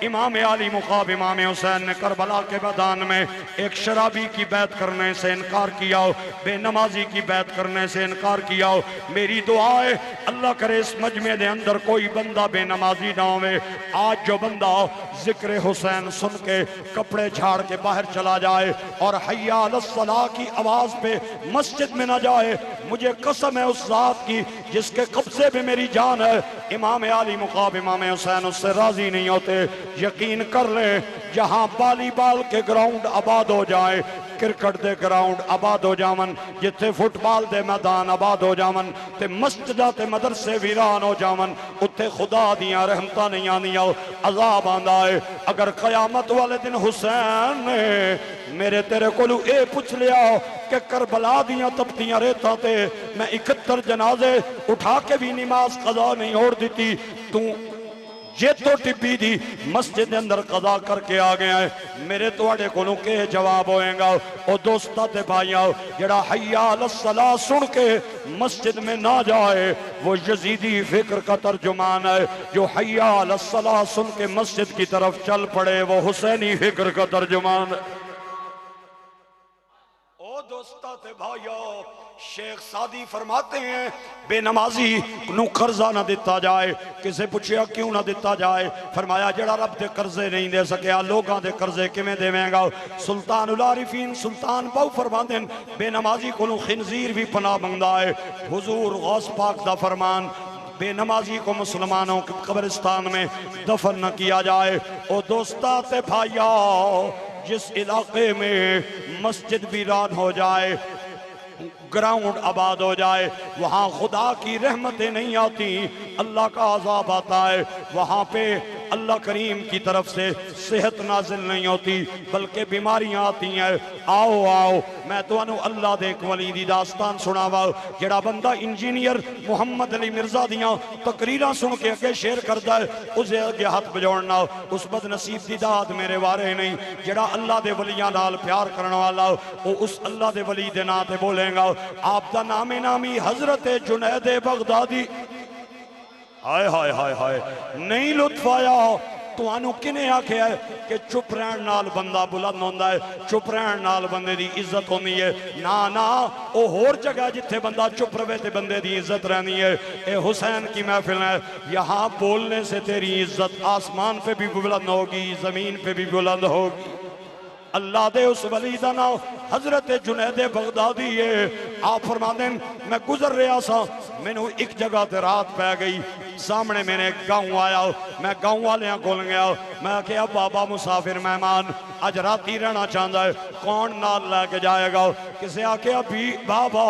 امام علی مقاب امام حسین نے کربلا کے میدان میں ایک شرابی کی بیعت کرنے سے انکار کیا ہو، بے نمازی کی بیعت کرنے سے انکار کیا ہو۔ میری دعا ہے اللہ کرے اس مجمع دے اندر کوئی بندہ بے نمازی نہ ہوئے۔ آج جو بندہ ذکر حسین سن کے کپڑے جھاڑ کے باہر چلا جائے اور حی علی الصلاۃ کی آواز پہ مسجد میں نہ جائے، مجھے قسم ہے اس ذات کی جس کے قبضے پہ میری جان ہے، امام علی مقاب امام حسین اس سے راضی نہیں ہوتے۔ یقین کر لیں جہاں بالی بال کے گراؤنڈ آباد ہو جائے، کرکٹ دے گراؤنڈ آباد ہو جاون، جتھے فٹ بال دے میدان آباد ہو جاون، تے مسجدہ تے مدرسے ویران ہو جاون، اتھے خدا دیاں رحمتہ نہیں آنیاں، عذاب آندہ ہے۔ اگر قیامت والے دن حسین نے میرے تیرے کولو اے پوچھ لیا کہ کربلا دیاں تپتیاں ریتاں تے میں 71 جنازے اٹھا کے بھی نماز قضا نہیں ہور دیتی، تو یہ تو ٹپی دی مسجد اندر قضا کر کے آ گیا ہے، میرے توڑے کونوں کے جواب ہوئیں گا۔ او دوستا تے بھائیاں جڑا حی علی الصلاۃ سن کے مسجد میں نہ جائے وہ یزیدی فکر کا ترجمان ہے، جو حی علی الصلاۃ سن کے مسجد کی طرف چل پڑے وہ حسینی فکر کا ترجمان ہے۔ او دوستا تے بھائیاں شیخ سعدی فرماتے ہیں بے نمازی نو قرضہ نہ دیتا جائے۔ کسے پوچھیا کیوں نہ دیتا جائے؟ فرمایا جڑا رب دے قرضے نہیں دے سکیا لوگاں دے قرضے کمیں دے میں گا۔ سلطان العارفین سلطان باو فرماتے ہیں بے نمازی کو خنزیر بھی پناہ منگدا ہے۔ حضور غوث پاک دا فرمان بے نمازی کو مسلمانوں کے قبرستان میں دفن نہ کیا جائے۔ او دوستا تے بھائیا جس علاقے میں مسجد ویران ہو جائے، گراؤنڈ آباد ہو جائے، وہاں خدا کی رحمتیں نہیں آتی، اللہ کا عذاب آتا ہے۔ وہاں پہ اللہ کریم کی طرف سے صحت نازل نہیں ہوتی بلکہ بیماریاں آتی ہیں۔ آؤ آؤ میں تو انہوں اللہ دے ایک ولی دی داستان سناوا، جڑا بندہ انجینئر محمد علی مرزا دیاں تقریراں سن کے اگے شیئر کردا ہے، اسے اگے ہاتھ بجوڑنا، اس بد نصیب دی داد میرے وارے نہیں۔ جڑا اللہ دے ولیاں نال پیار کرنے والا وہ اس اللہ دے ولی دے نا تے بولیں گا۔ آپ دا نام نامی حضرت جنید بغدادی، ہائے ہائے ہائے ہائے نہیں لطف آیا تو آنو کنے آکھے ہے کہ چپ رہن نال بندہ بلند ہوندہ ہے، چپ رہن نال بندے دی عزت ہوندی ہے۔ نا او ہور جگہ جتھے بندہ چپ رہے تے بندے دی عزت رہنی ہے۔ اے حسین کی محفل ہے، یہاں بولنے سے تیری عزت آسمان پہ بھی بلند ہوگی، زمین پہ بھی بلند ہوگی۔ اللہ دے اس ولی دا نام حضرت جنید بغدادی ہے۔ آپ فرما دیں میں گزر رہا سا، میں نے ایک جگہ تے رات پہ گئی، سامنے میں نے ایک گاؤں آیا، میں گاؤں والیاں کھول گیا، میں کہا بابا مسافر مہمان آج راتی رہنا چاہتا ہے، کون نال لے کے جائے گا؟ کسے آکے ابھی بابا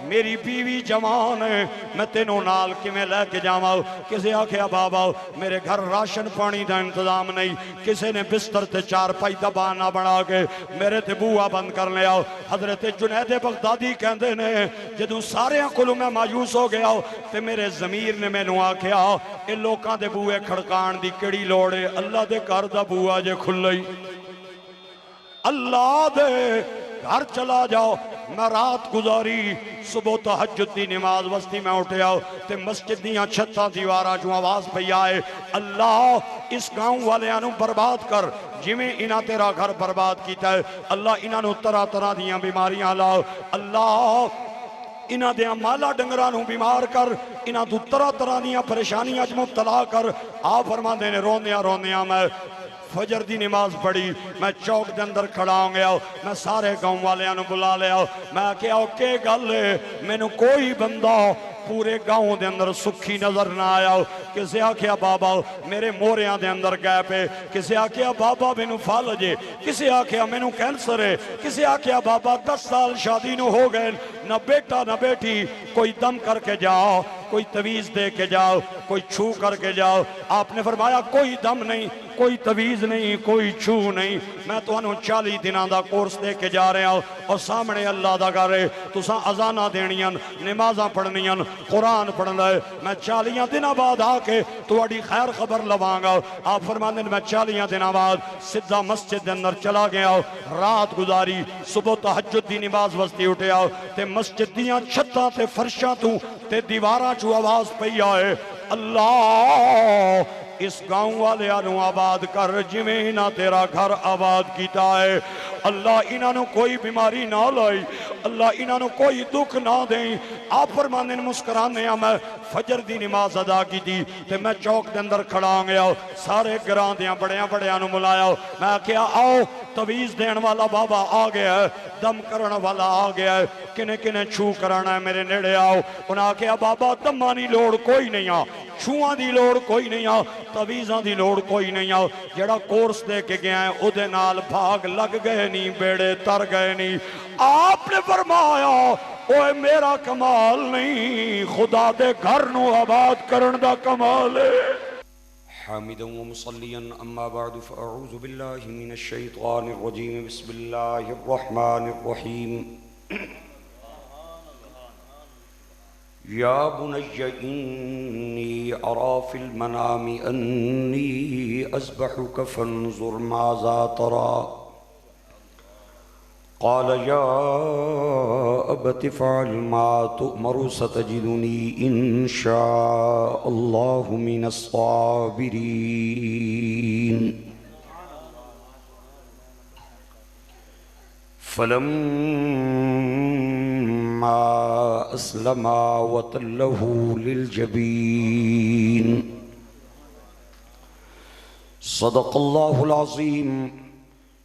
میری بیوی جوان ہے، میں تینوں نال کی میں لے کے جاؤں۔ کسے آکے بابا میرے گھر راشن پانی دا انتظام نہیں، کسے نے بستر تے چار پائی دبانا بنا کے میرے تے بوہا بند کر لیا۔ حضرت جنید بغدادی کہندے نے جدوں سارے کولوں میں مایوس ہو گیا تے میرے ضمیر نے مینوں آکھیا اے لوکاں دے بوئے کھڑکان دی کیڑی لوڑ ہے، اللہ دے گھر دا بوہا جے کھلئی، اللہ دے گھر چلا جاؤ۔ میں رات گزاری، صبح تہجد دی نماز وسطی میں اٹھے آؤ تے مسجد دیاں چھتاں دیوارا جو آواز پہ آئے اللہ اس گاؤں والے آنوں برباد کر جمیں انہاں تیرا گھر برباد کیتا ہے، اللہ انہاں طرح طرح دیاں بیماریاں لاؤ، اللہ انہاں دیاں مالا ڈنگرانوں بیمار کر، انہاں تو طرح طرح دیاں پریشانیاں مبتلا کر۔ آپ فرما دینے روندیاں میں فجر دی نماز پڑھی، میں چوک دے اندر کھڑا ہوں گیا، میں سارے گاؤں والے آنوں بلا لیا، میں کہا کہ گل ہے میں نے کوئی بندہ پورے گاؤں دے اندر سکھی نظر نہ آیا۔ کسے آکھیا بابا میرے موریاں دے اندر گئے پہ، کسے آکھیا بابا میں نو فالجے، کسے آکھیا میں نو کینسر ہے، کسے آکھیا بابا 10 سال شادی نو ہو گئے، نہ بیٹا نہ بیٹی، کوئی دم کر کے جاؤ، کوئی تویز دے کے جاؤ، کوئی چھو کر کے جاؤ۔ آپ نے فرمایا کوئی دم نہیں، کوئی تویز نہیں، کوئی چھو نہیں، میں تو انہوں 40 دنوں دا کورس دے کے جا رہے ہوں اور سامنے اللہ دا گھر ہے، تو ساں اذانہ دینیاں، نمازاں پڑھنیاں، قرآن پڑھنا ہے۔ میں 40 دنوں بعد آ کے تواڈی خیر خبر لواں گا۔ آپ فرماندے میں 40 دنوں بعد سدھا مسجد دے اندر چلا گیا، رات گزاری، صبح تہجد دی نماز وسطی اٹھیا تے مسجد دیاں چھتاں تے فرشاں تو تے دیواراں چو آواز پئی آئے اللہ اس گاؤں والے آنو آباد کر جویں نہ تیرا گھر آباد کیتا ہے اللہ انہاں نو کوئی بیماری نہ لائی اللہ انہاں نو کوئی دکھ نہ دیں آپ فرمانے مسکرانے میں فجر دی نماز ادا کی دی تے میں چوک دے اندر کھڑا گیا سارے گران دیاں بڑیاں بڑیاں نو ملایا میں کیا آؤ تویز دین والا بابا آ گیا ہے دم کرنا والا آ گیا ہے کنے کنے چھو کرانا ہے میرے نیڑے آؤ انہاں کیا بابا دمانی لوڑ کوئی نہیں آ چھوان دی لوڑ کوئی نہیں آ تویزان دی لوڑ کوئی نہیں آ جڑا کورس دے کے گیا ہے او دے نال بھاگ لگ گئے نہیں بیڑے تر گئے نہیں آپ نے فرمایا اوے میرا کمال نہیں خدا دے گھر نو آباد کرن دا کمال ہے حامدا ومصليا أما بعد فأعوذ بالله من الشيطان الرجيم بسم الله الرحمن الرحيم يا بني إني أرى في المنام أني أذبحك فانظر ماذا ترى قال يا أبت افعل ما تؤمر ستجدني إن شاء الله من الصابرين فلما أسلما وتله للجبين صدق الله العظيم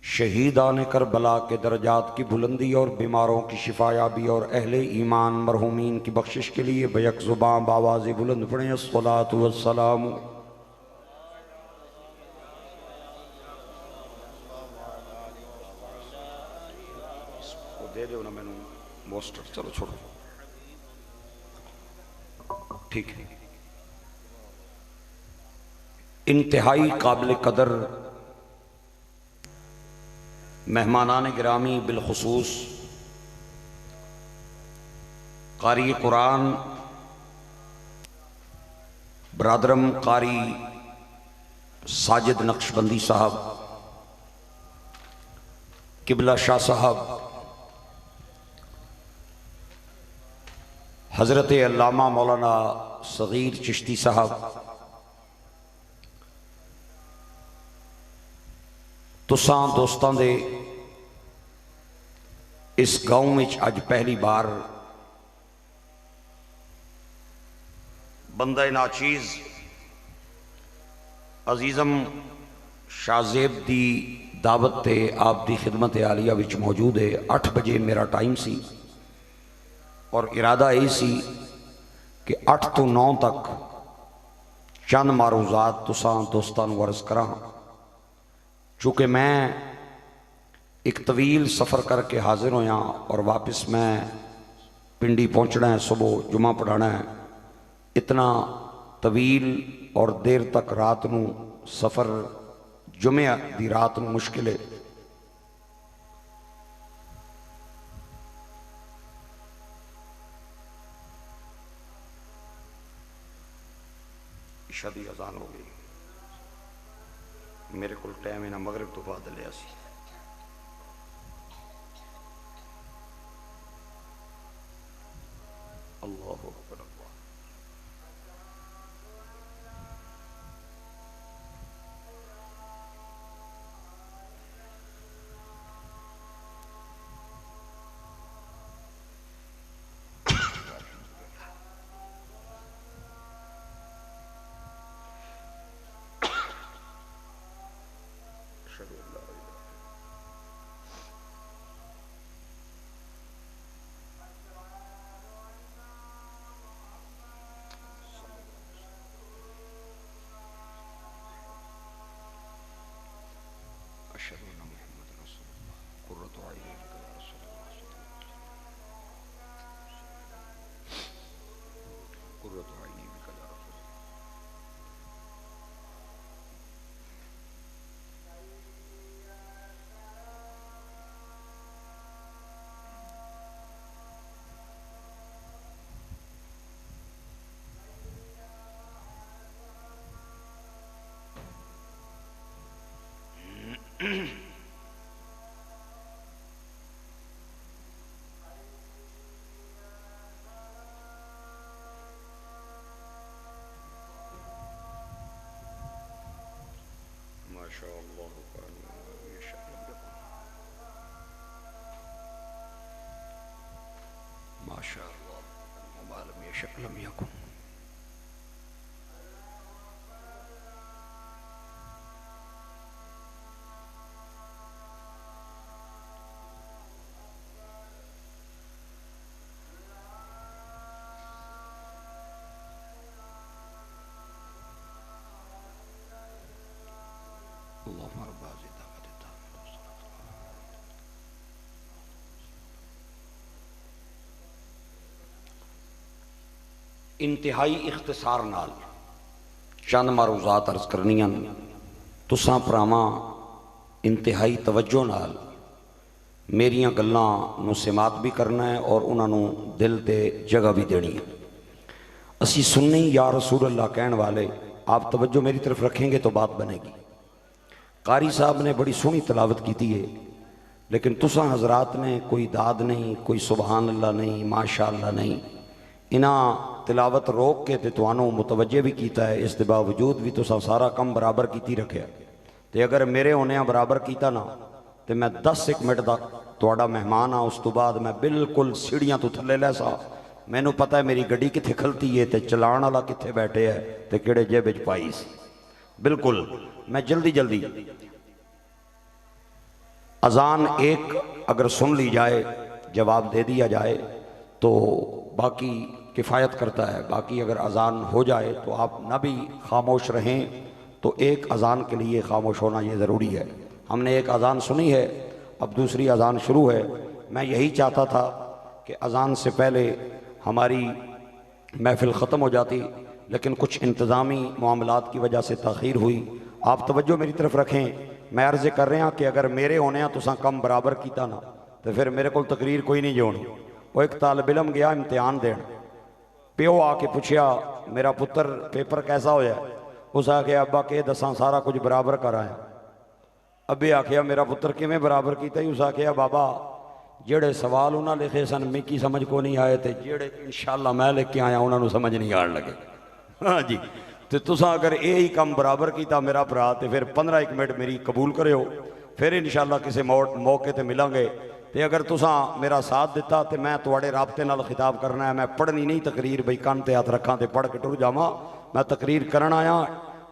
شہیدان کربلا کے درجات کی بلندی اور بیماروں کی شفایابی اور اہل ایمان مرحومین کی بخشش کے لیے بیک زبان باواز بلند پڑھیں الصلاۃ والسلام دے دے نا میں موسٹر چلو چھوڑو ٹھیک ہے انتہائی قابل قدر مہمانان گرامی بالخصوص قاری قرآن برادرم قاری ساجد نقشبندی صاحب قبلہ شاہ صاحب حضرت علامہ مولانا صغیر چشتی صاحب تساں دوستان دے اس گاؤں میں اج پہلی بار بندہ ناچیز عزیزم شازیب دی دعوت تے آپ دی خدمت عالیہ وچ موجود ہے 8 بجے میرا ٹائم سی اور ارادہ یہ سی کہ 8 تو 9 تک چند معروضات تساں دوستان ورز کراں چونکہ میں ایک طویل سفر کر کے حاضر ہویا اور واپس میں پنڈی پہنچنا ہے صبح جمعہ پڑھانا ہے اتنا طویل اور دیر تک رات نو سفر جمعہ دی رات نو مشکل ہے عشاء دی اذان ہو گئی میرے کل ٹائم ہے نا مغرب تو بعد لیا سی اللہ اکبر اللہ أشهد أن محمد رسول الله قرة عيني بك يا رسول الله قرة عيني بك يا رسول الله ماشاء اللہ وما لم یشأ لم یکن. اللهم رب هذه الدعوة التامة والصلاة انتہائی اختصار نال چند معروضات عرض کرنیاں تساں پراواں انتہائی توجہ نال میریاں گلاں نو سماعت بھی کرنا ہے اور انہاں نو دل تے جگہ بھی دینی ہے. اسی سنی یا رسول اللہ کہن والے آپ توجہ میری طرف رکھیں گے تو بات بنے گی. قاری صاحب نے بڑی سونی تلاوت کیتی ہے لیکن تساں حضرات نے کوئی داد نہیں, کوئی سبحان اللہ نہیں, ماشاء اللہ نہیں, انہاں تلاوت روک کے تے توانوں متوجہ بھی کیتا ہے. اس دے باوجود بھی تساں سارا کم برابر کیتی رکھیا تے اگر میرے ہونیاں برابر کیتا نا تے میں 10 منٹ دا تواڈا مہمان ہاں. اس تو بعد میں بالکل سیڑھیاں تو تھلے لے سا. مینوں پتہ ہے میری گڈی کتھے کھلتی ہے تے چلان والا کتھے بیٹھے ہے تے کیڑے جیب وچ پائی سی. بالکل میں جلدی اذان ایک اگر سن لی جائے جواب دے دیا جائے تو باقی کفایت کرتا ہے. باقی اگر اذان ہو جائے تو آپ نہ بھی خاموش رہیں تو ایک اذان کے لیے خاموش ہونا یہ ضروری ہے. ہم نے ایک اذان سنی ہے, اب دوسری اذان شروع ہے. میں یہی چاہتا تھا کہ اذان سے پہلے ہماری محفل ختم ہو جاتی لیکن کچھ انتظامی معاملات کی وجہ سے تاخیر ہوئی. آپ توجہ میری طرف رکھیں. میں عرض کر رہے ہیں کہ اگر میرے ہونے ہیں تو ساں کم برابر کیتا نا تو پھر میرے کو تقریر کوئی نہیں جوڑی. وہ ایک طالب علم گیا امتحان دین, پیو آ کے پوچھیا میرا پتر پیپر کیسا ہویا ہے؟ اس آکھیا ابا کہ دساں سارا کچھ برابر کر آیا. ابے آکھیا میرا پتر کیویں برابر کیتا ہے؟ اس آکھیا بابا جڑے سوال انہاں لکھے سن میکی سمجھ کو نہیں آئے تے جڑے انشاءاللہ میں لکھ کے آیا انہاں نو سمجھ نہیں آن لگے. ہاں جی تے تساں اگر اے ہی کم برابر کیتا میرا بھرا تے پھر 15 منٹ میری قبول کرے ہو, پھر انشاءاللہ کسی موقع تے ملیں گے. تے اگر تساں میرا ساتھ دیتا تے میں تواڈے رابطے نال خطاب کرنا ہے. میں پڑھنی نہیں تقریر بھئی کان تے ہاتھ رکھاں تے پڑھ کے ٹر جاواں. میں تقریر کرن آیا.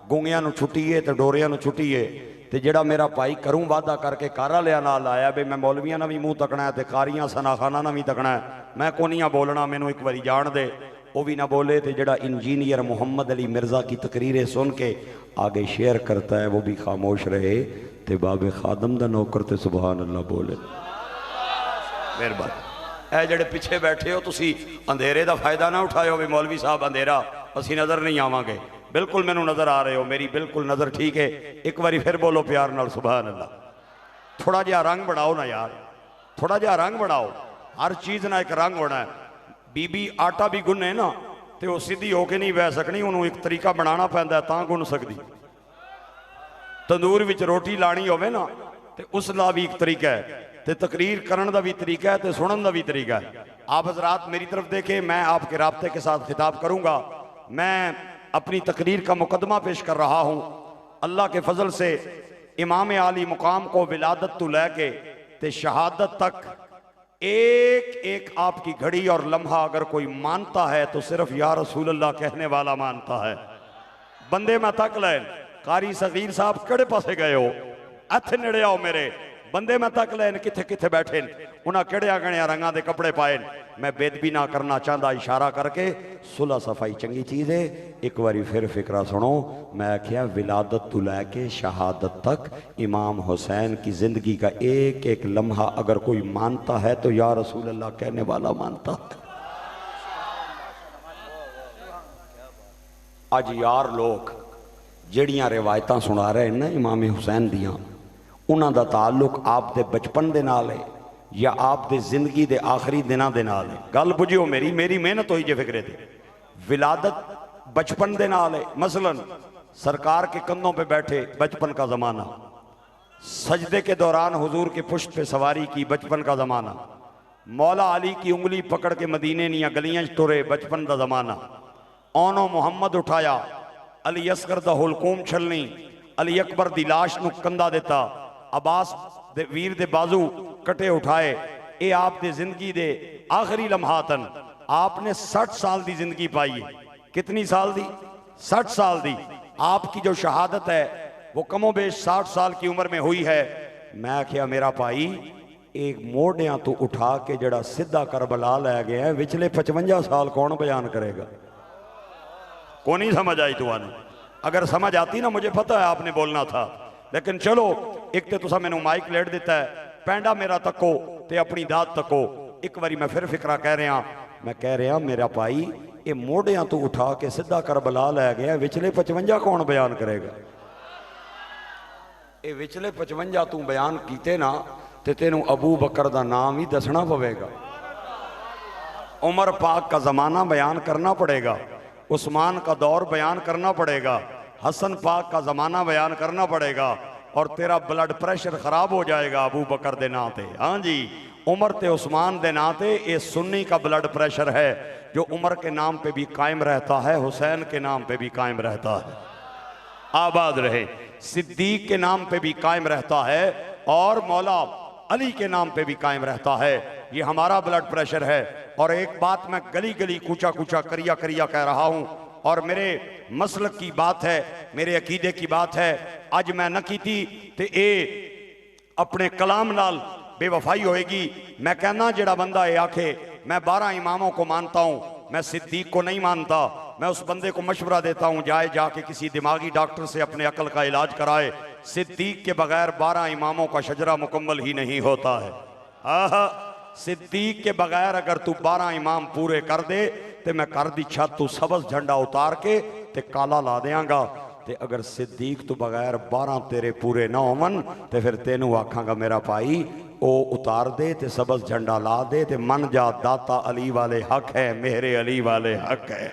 گونگیاں نو چھٹی ہے تے ڈوریاں نو چھٹی ہے تے جڑا میرا بھائی کروں وعدہ کر کے کارا لیا نال آیا بھئی میں مولویاں نہ بھی منہ تکنا ہے تے قاریاں سناخانہ نہ بھی تکنا ہے. میں کونیاں بولنا مینوں ایک واری جان دے. وہ بھی نہ بولے تے جڑا انجینئر محمد علی مرزا کی تقریریں سن کے آگے شیئر کرتا ہے وہ بھی خاموش رہے تے باب خادم دا نوکر تے سبحان اللہ بولے. مہربانی. اے جڑے پیچھے بیٹھے ہو تسی اندھیرے دا فائدہ نہ اٹھائے ہو بھی مولوی صاحب اندھیرا اسی نظر نہیں آواں گے. بالکل مینوں نظر آ رہے ہو, میری بالکل نظر ٹھیک ہے. ایک باری پھر بولو پیار نال سبحان اللہ. تھوڑا جہا رنگ بڑھاؤ نا یار, تھوڑا جہا رنگ بڑھاؤ. ہر چیز نہ ایک رنگ ہونا ہے. بی بی آٹا بھی گنے نا تے وہ سیدھی ہو کے نہیں بہ سکنی, انہوں ایک طریقہ بنانا پہندا ہے تاں گن سکدی. تندور وچ روٹی لانی ہوے نا تے اس دا بھی ایک طریقہ ہے تے تقریر کرن دا بھی طریقہ ہے تے سنن دا بھی طریقہ ہے. آپ حضرات میری طرف دیکھیں, میں آپ کے رابطے کے ساتھ خطاب کروں گا. میں اپنی تقریر کا مقدمہ پیش کر رہا ہوں. اللہ کے فضل سے امام عالی مقام کو ولادت تو لے کے تے شہادت تک ایک ایک آپ کی گھڑی اور لمحہ اگر کوئی مانتا ہے تو صرف یا رسول اللہ کہنے والا مانتا ہے. بندے میں تک لین قاری صغیر صاحب کڑے پاسے گئے ہو, اتھے نڑے آؤ میرے بندے میں تک لین کتھے کتھے بیٹھے انہاں کڑیا گڑیا رنگاں دے کپڑے پائے. میں بید بھی نہ کرنا چاہتا اشارہ کر کے صلح صفائی چنگی چیز ہے. ایک باری پھر فکرہ سنو. میں کیا ولادت تو لے کے شہادت تک امام حسین کی زندگی کا ایک ایک لمحہ اگر کوئی مانتا ہے تو یا رسول اللہ کہنے والا مانتا ہے. آج یار لوگ جڑیاں روایتاں سنا رہے ہیں نا امام حسین دیاں, انہاں دا تعلق آپ دے بچپن دے نال ہے یا آپ دے زندگی دے آخری دنہ دے نال ہے؟ گل بجھو میری محنت ہوئی جے فکرے تھے. ولادت بچپن دے نال ہے. مثلا سرکار کے کندھوں پہ بیٹھے بچپن کا زمانہ, سجدے کے دوران حضور کے پشت پہ سواری کی بچپن کا زمانہ, مولا علی کی انگلی پکڑ کے مدینے نیاں گلیاں ٹرے بچپن دا زمانہ, اونو محمد اٹھایا علی اصغر دا حلقوم چھلنی, علی اکبر دی لاش نو کندہ دیتا، عباس دے ویر دے بازو کٹے اٹھائے. اے آپ دے زندگی دے آخری لمحاتن. آپ نے 60 سال دی زندگی پائی ہے. کتنی سال دی؟ 60 سال دی. آپ کی جو شہادت ہے وہ کم و بیش 60 سال کی عمر میں ہوئی ہے. میں کیا میرا بھائی ایک موڑیاں تو اٹھا کے جڑا سدھا کربلا لے گیا ہے وچلے 55 سال کون بیان کرے گا؟ کو نہیں سمجھ آئی تو آنے؟ اگر سمجھ آتی نا مجھے پتہ ہے آپ نے بولنا تھا، لیکن چلو ایک تے تسا میں نے مائک لیٹ دیتا ہے. پینڈا میرا تکو تے اپنی داد تکو. ایک باری میں پھر فکرہ کہہ رہے ہیں، میں کہہ رہے ہیں میرا بھائی یہ موڑیاں تو اٹھا کے سدھا کربلا لے گیا وچلے 55 کون بیان کرے گا؟ اے وچلے 55 تو بیان کیتے نا تے تینوں ابو بکر دا نام ہی دسنا پوے گا، عمر پاک کا زمانہ بیان کرنا پڑے گا، عثمان کا دور بیان کرنا پڑے گا، حسن پاک کا زمانہ بیان کرنا پڑے گا، اور تیرا بلڈ پریشر خراب ہو جائے گا ابو بکر دے ناتے. ہاں جی، عمر تے عثمان دے ناتے اے سنی کا بلڈ پریشر ہے جو عمر کے نام پہ بھی قائم رہتا ہے، حسین کے نام پہ بھی قائم رہتا ہے. آباد رہے. صدیق کے نام پہ بھی قائم رہتا ہے اور مولا علی کے نام پہ بھی قائم رہتا ہے. یہ ہمارا بلڈ پریشر ہے. اور ایک بات میں گلی گلی کوچا کوچا کریا کریا کہہ رہا ہوں، اور میرے مسلک کی بات ہے، میرے عقیدے کی بات ہے. آج میں نہ کیتی تے اے اپنے کلام نال بے وفائی ہوئے گی. میں کہنا جڑا بندہ اے آکھے میں 12 اماموں کو مانتا ہوں، میں صدیق کو نہیں مانتا، میں اس بندے کو مشورہ دیتا ہوں جائے جا کے کسی دماغی ڈاکٹر سے اپنے عقل کا علاج کرائے. صدیق کے بغیر 12 اماموں کا شجرہ مکمل ہی نہیں ہوتا ہے. صدیق کے بغیر اگر تو 12 امام پورے کر دے تے میں کر دی چھت تو سبز جھنڈا اتار کے تے کالا لا دیاں گا. تے اگر صدیق تو بغیر 12 تیرے پورے نہ ہون تے پھر تینوں آکھاں گا میرا بھائی او اتار دے تے سبز جھنڈا لا دے تے من جا داتا علی والے حق ہے، مہر علی والے حق ہے.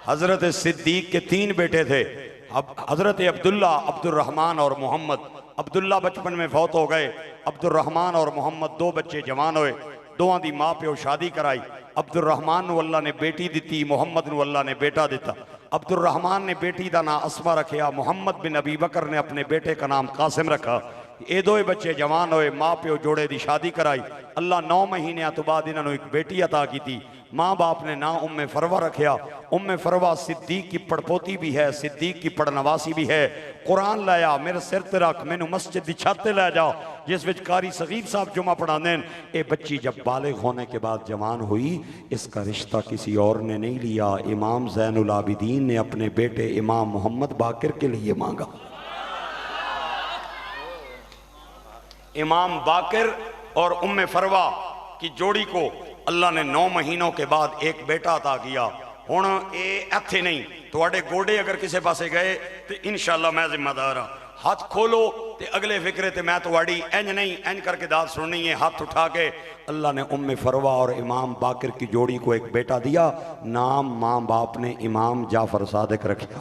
حضرت صدیق کے 3 بیٹے تھے، حضرت عبداللہ، عبد الرحمن اور محمد. عبداللہ بچپن میں فوت ہو گئے. عبد الرحمن اور محمد 2 بچے جوان ہوئے. دوہاں دی ماں پیو شادی کرائی. عبد الرحمن نو اللہ نے بیٹی دیتی، محمد نو اللہ نے بیٹا دیتا. عبد الرحمن نے بیٹی دا نام اسما رکھیا، محمد بن ابی بکر نے اپنے بیٹے کا نام قاسم رکھا. اے 2 بچے جوان ہوئے، ماں پیو جوڑے دی شادی کرائی. اللہ 9 مہینے تو بعد انہوں نے ایک بیٹی عطا کی تھی. ماں باپ نے نام ام فروہ رکھیا. ام فروہ صدیق کی پڑپوتی بھی ہے، صدیق کی پڑنواسی بھی ہے. قرآن لایا میرے سر تے رکھ، میں نو مسجد دی چھت تے لے جا جس وچ قاری صغیر صاحب جمعہ پڑھا دین. اے بچی جب بالغ ہونے کے بعد جوان ہوئی، اس کا رشتہ کسی اور نے نہیں لیا، امام زین العابدین نے اپنے بیٹے امام محمد باقر کے لیے مانگا. امام باقر اور ام فروہ کی جوڑی کو اللہ نے 9 مہینوں کے بعد ایک بیٹا عطا کیا. ہن اے ایتھے نہیں، تواڈے گوڑے اگر کسے پاسے گئے تو انشاءاللہ میں ذمہ دار ہاں. ہاتھ کھولو تے اگلے فکرے تے میں تواڈی انج نہیں انج کر کے داد سننی ہے. ہاتھ اٹھا کے اللہ نے ام فروہ اور امام باقر کی جوڑی کو ایک بیٹا دیا. نام ماں باپ نے امام جعفر صادق رکھا.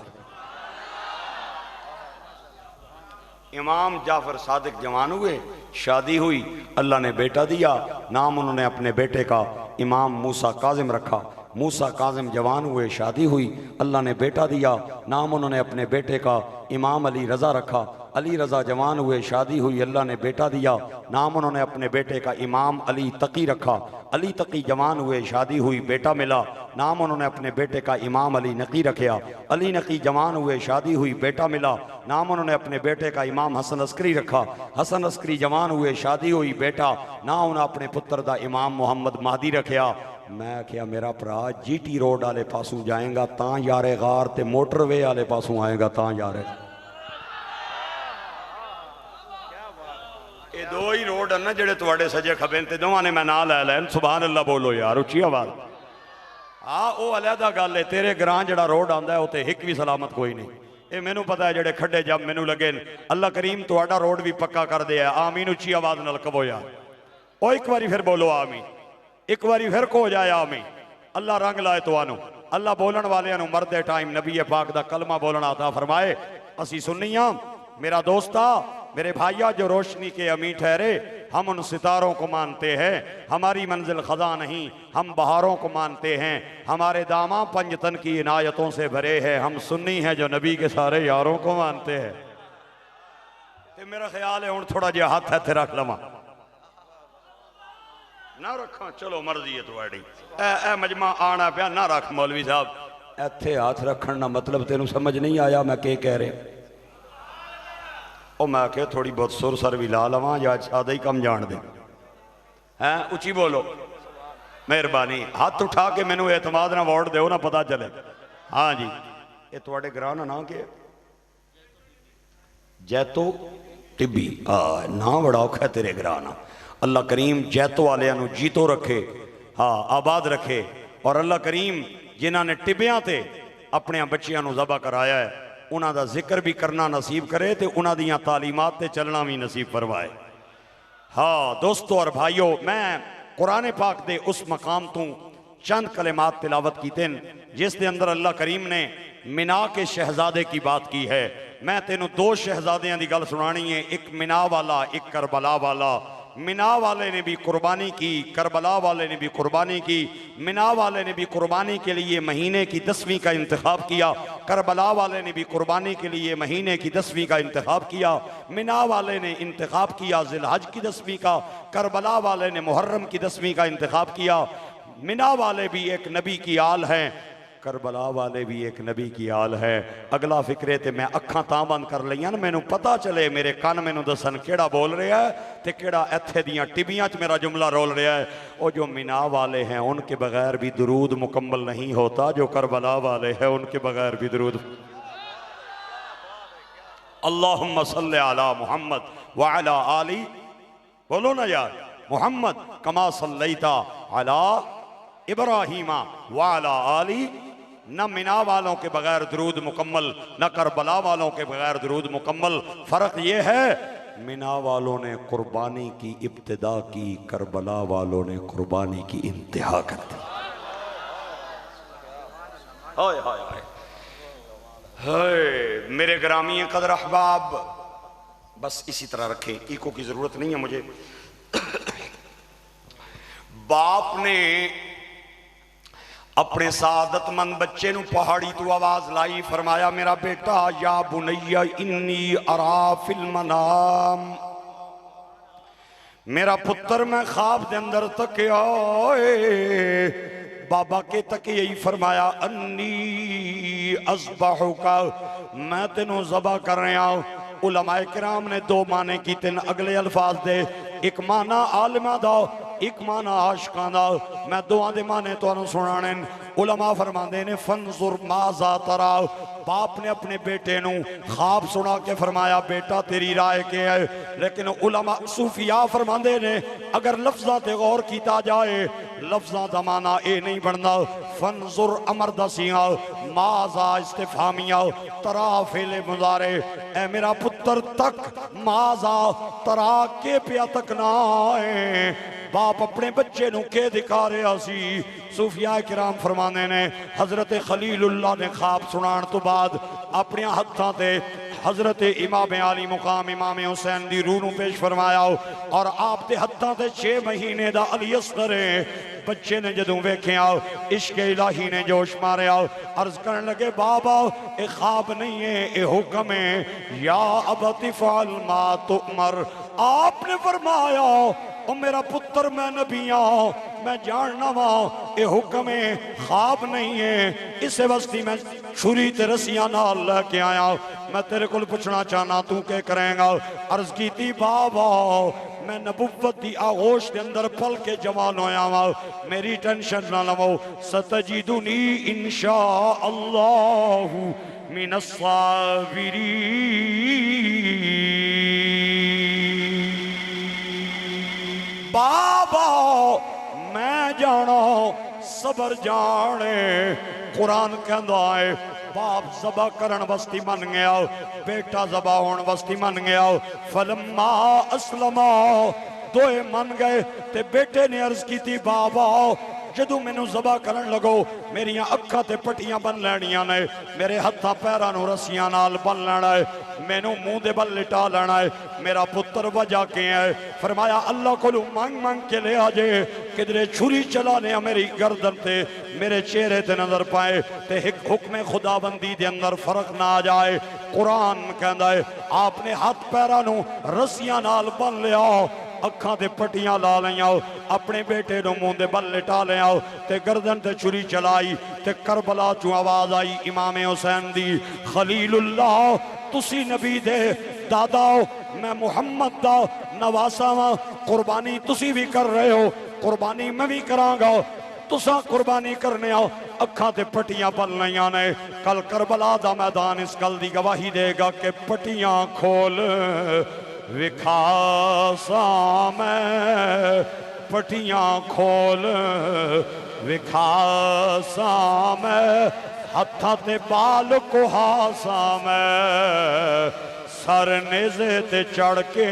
امام جعفر صادق جوان ہوئے، شادی ہوئی، اللہ نے بیٹا دیا. نام انہوں نے اپنے بیٹے کا امام موسیٰ کاظم رکھا. موسیٰ کاظم جوان ہوئے، شادی ہوئی، اللہ نے بیٹا دیا. نام انہوں نے اپنے بیٹے کا امام علی رضا رکھا. علی رضا جوان ہوئے، شادی ہوئی، اللہ نے بیٹا دیا. نام انہوں نے اپنے بیٹے کا امام علی تقی رکھا. علی تقی جوان ہوئے، شادی ہوئی، بیٹا ملا. نام انہوں نے اپنے بیٹے کا امام علی نقی رکھیا. علی نقی جوان ہوئے، شادی ہوئی، بیٹا ملا. نام انہوں نے اپنے بیٹے کا امام حسن عسکری رکھا. حسن عسکری جوان ہوئے، شادی ہوئی، بیٹا. نام انہوں نے اپنے پتر دا امام محمد مہدی رکھیا. میں کیا میرا پرا جی ٹی روڈ آلے پاسوں جائیں گا تاں یارے غار تے موٹر وے آلے پاسوں آئیں گا تاں یارے. اے 2 ہی روڈ ہیں نا جڑے تواڈے سجے کھبین تے دوواں نے میں نہ لے لین. سبحان اللہ بولو یار اچھی آواز. ہاں او علیحدہ گل ہے، تیرے گران جڑا روڈ آندا ہے اوتے ہک بھی سلامت کوئی نہیں. اے مینوں پتہ ہے جڑے کھڈے جب مینوں لگے اللہ کریم تواڈا روڈ بھی پکا کر دے. آمین اچھی آواز نال کہو یار. او ایک باری پھر بولو آمین. ایک باری پھر کو جائے آمین. اللہ رنگ لائے تو آنو. اللہ بولن والے انو مردے ٹائم نبی پاک دا کلمہ بولنا عطا فرمائے. اسی سنیاں میرا دوستا میرے بھائیہ جو روشنی کے امین ٹھہرے، ہم ان ستاروں کو مانتے ہیں، ہماری منزل خزاں نہیں، ہم بہاروں کو مانتے ہیں، ہمارے داماں پنجتن کی عنایتوں سے بھرے ہیں، ہم سنی ہیں جو نبی کے سارے یاروں کو مانتے ہیں۔ تے میرا خیال ہے ہن تھوڑا جہا ہاتھ ہے رکھ لواں، نہ رکھاں چلو مرضی ہے تواڈی، اے مجمع آنا پیا نہ رکھ مولوی صاحب، ایتھے ہاتھ رکھن دا مطلب تینوں سمجھ نہیں آیا میں کہ کہہ رہے او میں کہ تھوڑی بہت سر سر بھی لا لواں یا زیادہ ہی کم جان دیں، ہیں اچھی بولو، مہربانی ہاتھ اٹھا کے مینوں اعتماد نہ ووٹ دیو نہ پتہ چلے۔ ہاں جی یہ تواڈے گراں نا کہ جیتو ٹبی نا بڑا اوکھا ہے تیرے گراں نا، اللہ کریم جیتو والیاں نو جیتو رکھے، ہاں آباد رکھے، اور اللہ کریم جنہاں نے ٹبیاں تے اپنے بچیاں نو ذبح کرایا ہے انہاں دا ذکر بھی کرنا نصیب کرے تے انہاں دیاں تعلیمات تے چلنا بھی نصیب فرمائے۔ ہاں دوستو اور بھائیو، میں قرآن پاک دے اس مقام تو چند کلمات تلاوت کی تین جس دے اندر اللہ کریم نے منا کے شہزادے کی بات کی ہے۔ میں تینوں دو شہزادیاں دی گل سنانی ہے، ایک منا والا ایک کربلا والا۔ منا والے نے بھی قربانی کی، کربلا والے نے بھی قربانی کی۔ منا والے نے بھی قربانی کے لیے مہینے کی 10ویں کا انتخاب کیا، کربلا والے نے بھی قربانی کے لیے مہینے کی 10ویں کا انتخاب کیا۔ منا والے نے انتخاب کیا ذی الحج کی 10ویں کا، کربلا والے نے محرم کی 10ویں کا انتخاب کیا۔ منا والے بھی ایک نبی کی آل ہیں، کربلا والے بھی ایک نبی کی آل ہے۔ اگلا فکرے تے میں اکھاں تاں بند کر لئیاں نا، میں نو پتا چلے میرے کان میں نو دسن کیڑا بول رہا ہے تے کیڑا ایتھے دیاں ٹبیاں چ میرا جملہ رول رہا ہے۔ او جو منا والے ہیں ان کے بغیر بھی درود مکمل نہیں ہوتا، جو کربلا والے ہیں ان کے بغیر بھی درود۔ اللہم صلی علی محمد وعلی آلی، بولو نا یار، محمد کما صلیتا علی ابراہیم وعلی آلی۔ نہ منا والوں کے بغیر درود مکمل، نہ کربلا والوں کے بغیر درود مکمل۔ فرق یہ ہے منا والوں نے قربانی کی ابتدا کی، کربلا والوں نے قربانی کی انتہا کر دی۔ ہائے ہائے ہائے ہائے میرے گرامی قدر احباب، بس اسی طرح رکھیں، ایکو کی ضرورت نہیں ہے مجھے۔ باپ نے اپنے سعادت مند بچے نو پہاڑی تو آواز لائی، فرمایا میرا بیٹا یا بنی انی ارا فی المنام، میرا پتر میں خواب دے اندر تکیا، بابا کے تک یہی فرمایا انی اذبحک، میں تینوں ذبح کر رہا ہوں۔ علماء کرام نے دو معنی کی تین اگلے الفاظ دے، ایک معنی عالمہ دا ایک معنی عاشقان دا، میں دعا دے معنی تو انہوں سنانے۔ علماء فرماندے نے فنظر ماذا ترا، باپ نے اپنے بیٹے نو خواب سنا کے فرمایا بیٹا تیری رائے کے ہے، لیکن علماء صوفیاء فرماندے نے اگر لفظہ تے غور کیتا جائے لفظہ دا معنی اے نہیں بڑھنا، فنظر امر دسیاں، ماذا استفہامیاں، ترا فعل مضارع، اے میرا پتر تک، ماذا ترا کے پیا تک نہ آئے۔ باپ اپنے بچے نو کے دکھا رہا سی۔ صوفیاء کرام فرمانے نے حضرت خلیل اللہ نے خواب سنان تو بعد اپنے ہتھاں تے حضرت امام علی مقام امام حسین دی روح نو پیش فرمایا، اور آپ دے ہتھاں تے 6 مہینے دا علی اصغر ہے۔ بچے نے جدوں ویکھیا عشق الہی نے جوش ماریا، عرض کرنے لگے بابا اے خواب نہیں ہے اے حکم ہے، یا ابت فعل ما تؤمر۔ آپ نے فرمایا او میرا پتر میں نبی ہوں، میں جاننا ہوں اے حکم ہے خواب نہیں ہے۔ اسے وستی میں چھری تے رسیاں نال لے کے آیا، میں تیرے کل پوچھنا چاہنا تو کیا کریں گا؟ عرض کی تھی بابا میں نبوت دی آغوش دے اندر پل کے جوان ہویا ہوں، میری ٹینشن نہ لو، ستجدنی انشاء اللہ من الصابرین۔ بابا میں جانا صبر جانے، قرآن کہندا ہے باپ ذبح کرن وستی من گیا، بیٹا ذبح ہون وستی من گیا۔ فلما اسلما دوئے من گئے تے بیٹے نے عرض کی تھی بابا جدو مینوں ذبح کرن لگو میری اکھاں تے پٹیاں بن لینیاں نے میرے ہتھاں پیراں نوں رسیاں نال بن لینا ہے مینوں منہ دے بل لٹا لینا ہے میرا پتر وجہ کے ہے فرمایا اللہ کو مانگ مانگ کے لے آجے کدرے چھری چلانے میری گردن تے میرے چہرے تے نظر پائے تے حکم خدا بندی دے اندر فرق نہ آ جائے قرآن کہندا ہے آپ نے ہاتھ پیراں نوں رسیاں نال بن لیا اکھاں تے پٹیاں لا لیاں اپنے بیٹے نوں منہ دے بل لٹا لیاں تے گردن تے چھری چلائی تے کربلا چوں آواز آئی امام حسین دی خلیل اللہ تسی نبی دے دادا میں محمد دا نواسا وا قربانی تسی بھی کر رہے ہو قربانی میں بھی کراں گا تساں قربانی کرنے آؤ اکھاں تے پٹیاں بن لیاں نے کل کربلا دا میدان اس گل دی گواہی دے گا کہ پٹیاں کھول وکھاساں میں پٹیاں کھول وکھاساں میں ہتھاں تے بال کوہاساں میں سر نیزے تے چڑھ کے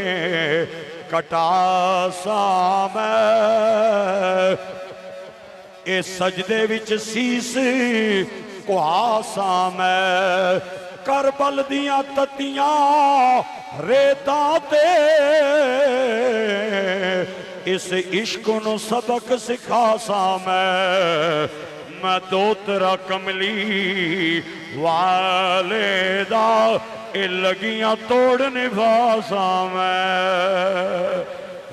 کٹاساں میں اے سجدے وچ سیس کوہاساں میں کربل دیاں تتیاں ریتاں تے اس عشق نو سبق سکھاساں میں دوترا کملی والے دا اے لگیاں توڑ نبھاساں میں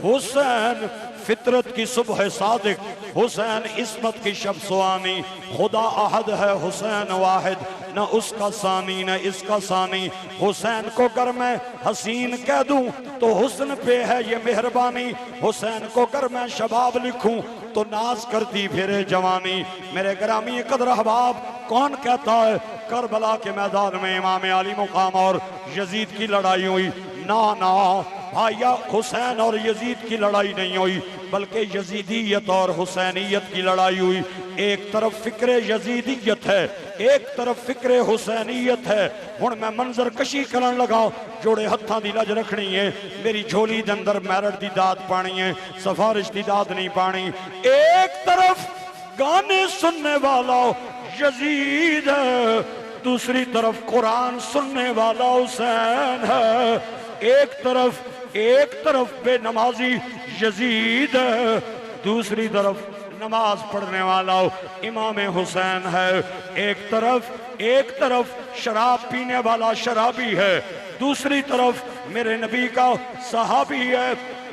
حسین فطرت کی صبح صادق حسین عصمت کی شب سوانی خدا احد ہے حسین واحد نہ اس کا ثانی نہ اس کا ثانی حسین کو گر میں حسین کہہ دوں تو حسن پہ ہے یہ مہربانی حسین کو گر میں شباب لکھوں تو ناز کرتی پھرے جوانی میرے گرامی قدر احباب کون کہتا ہے کربلا کے میدان میں امام علی مقام اور یزید کی لڑائی ہوئی نا بھائیا حسین اور یزید کی لڑائی نہیں ہوئی بلکہ یزیدیت اور حسینیت کی لڑائی ہوئی ایک طرف فکر یزیدیت ہے ایک طرف فکر حسینیت ہے ہن میں منظر کشی کرن لگا جوڑے ہتھاں دی لج رکھنی ہے میری جھولی دے اندر میرٹ دی داد پانی ہے سفارش دی داد نہیں پانی ایک طرف گانے سننے والا یزید ہے دوسری طرف قرآن سننے والا حسین ہے ایک طرف بے نمازی یزید ہے دوسری طرف نماز پڑھنے والا امام حسین ہے ایک طرف شراب پینے والا شرابی ہے دوسری طرف میرے نبی کا صحابی ہے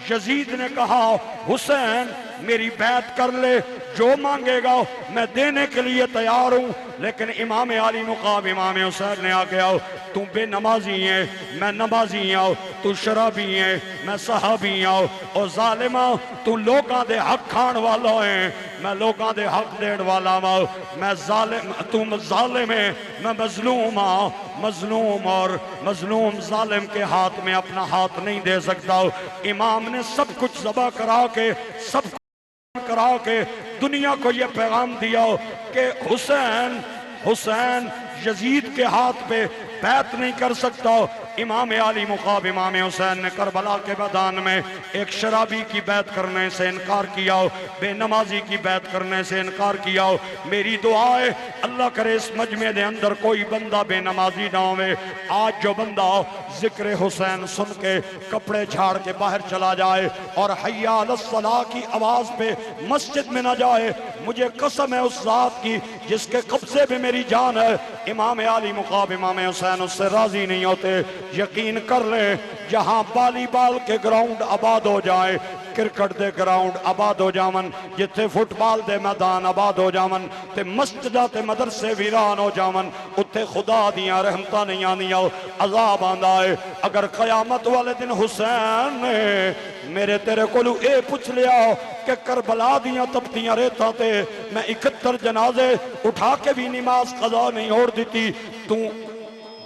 یزید نے کہا حسین میری بیعت کر لے جو مانگے گا میں دینے کے لیے تیار ہوں لیکن امام علی مقام امام حسین نے آگے آؤ تم بے نمازی ہیں میں نمازی آؤ تو شرابی ہیں میں صحابی آؤ اور ظالمہ تو لوگاں دے حق کھان والا ہیں میں لوگاں دے حق دین والا آؤ میں ظالم تم ظالم ہیں میں مظلوم آؤ مظلوم اور مظلوم ظالم کے ہاتھ میں اپنا ہاتھ نہیں دے سکتا امام نے سب کچھ ذبح کرا کے دنیا کو یہ پیغام دیا کہ حسین یزید کے ہاتھ پہ بیعت نہیں کر سکتا امام علی مقام امام حسین نے کربلا کے میدان میں ایک شرابی کی بیعت کرنے سے انکار کیا بے نمازی کی بیعت کرنے سے انکار کیا میری دعا ہے اللہ کرے اس مجمع دے اندر کوئی بندہ بے نمازی نہ ہوئے آج جو بندہ ذکر حسین سن کے کپڑے جھاڑ کے باہر چلا جائے اور حی علی الصلاۃ کی آواز پہ مسجد میں نہ جائے مجھے قسم ہے اس ذات کی جس کے قبضے پہ میری جان ہے امام علی مقام امام حسین اس سے راضی نہیں ہوتے یقین کر لے جہاں بالی بال کے گراؤنڈ آباد ہو جائے کرکٹ دے گراؤنڈ آباد ہو جاون جتھے فٹ بال دے میدان آباد ہو جاون تے مسجدہ تے مدرسے ویران ہو جاون اتھے خدا دیاں رحمتہ نہیں آنیاں عذاب آندہ ہے اگر قیامت والے دن حسین نے میرے تیرے کولو اے پوچھ لیا کہ کربلا دیاں تپتیاں ریتاں تے میں 71 جنازے اٹھا کے بھی نماز قضا نہیں ہوڑ دیتی تو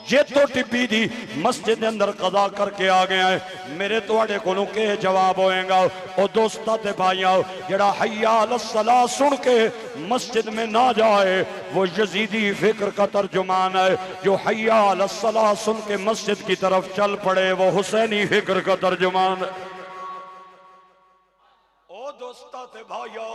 یہ تو ٹپی دی مسجد اندر قضا کر کے آگے آئے میرے توڑے کونوں کے جواب ہوئیں گا او دوستا تے بھائیاں جڑا حی علی الصلاۃ سن کے مسجد میں نہ جائے وہ یزیدی فکر کا ترجمان ہے جو حی علی الصلاۃ سن کے مسجد کی طرف چل پڑے وہ حسینی فکر کا ترجمان ہے او دوستا تے بھائیاں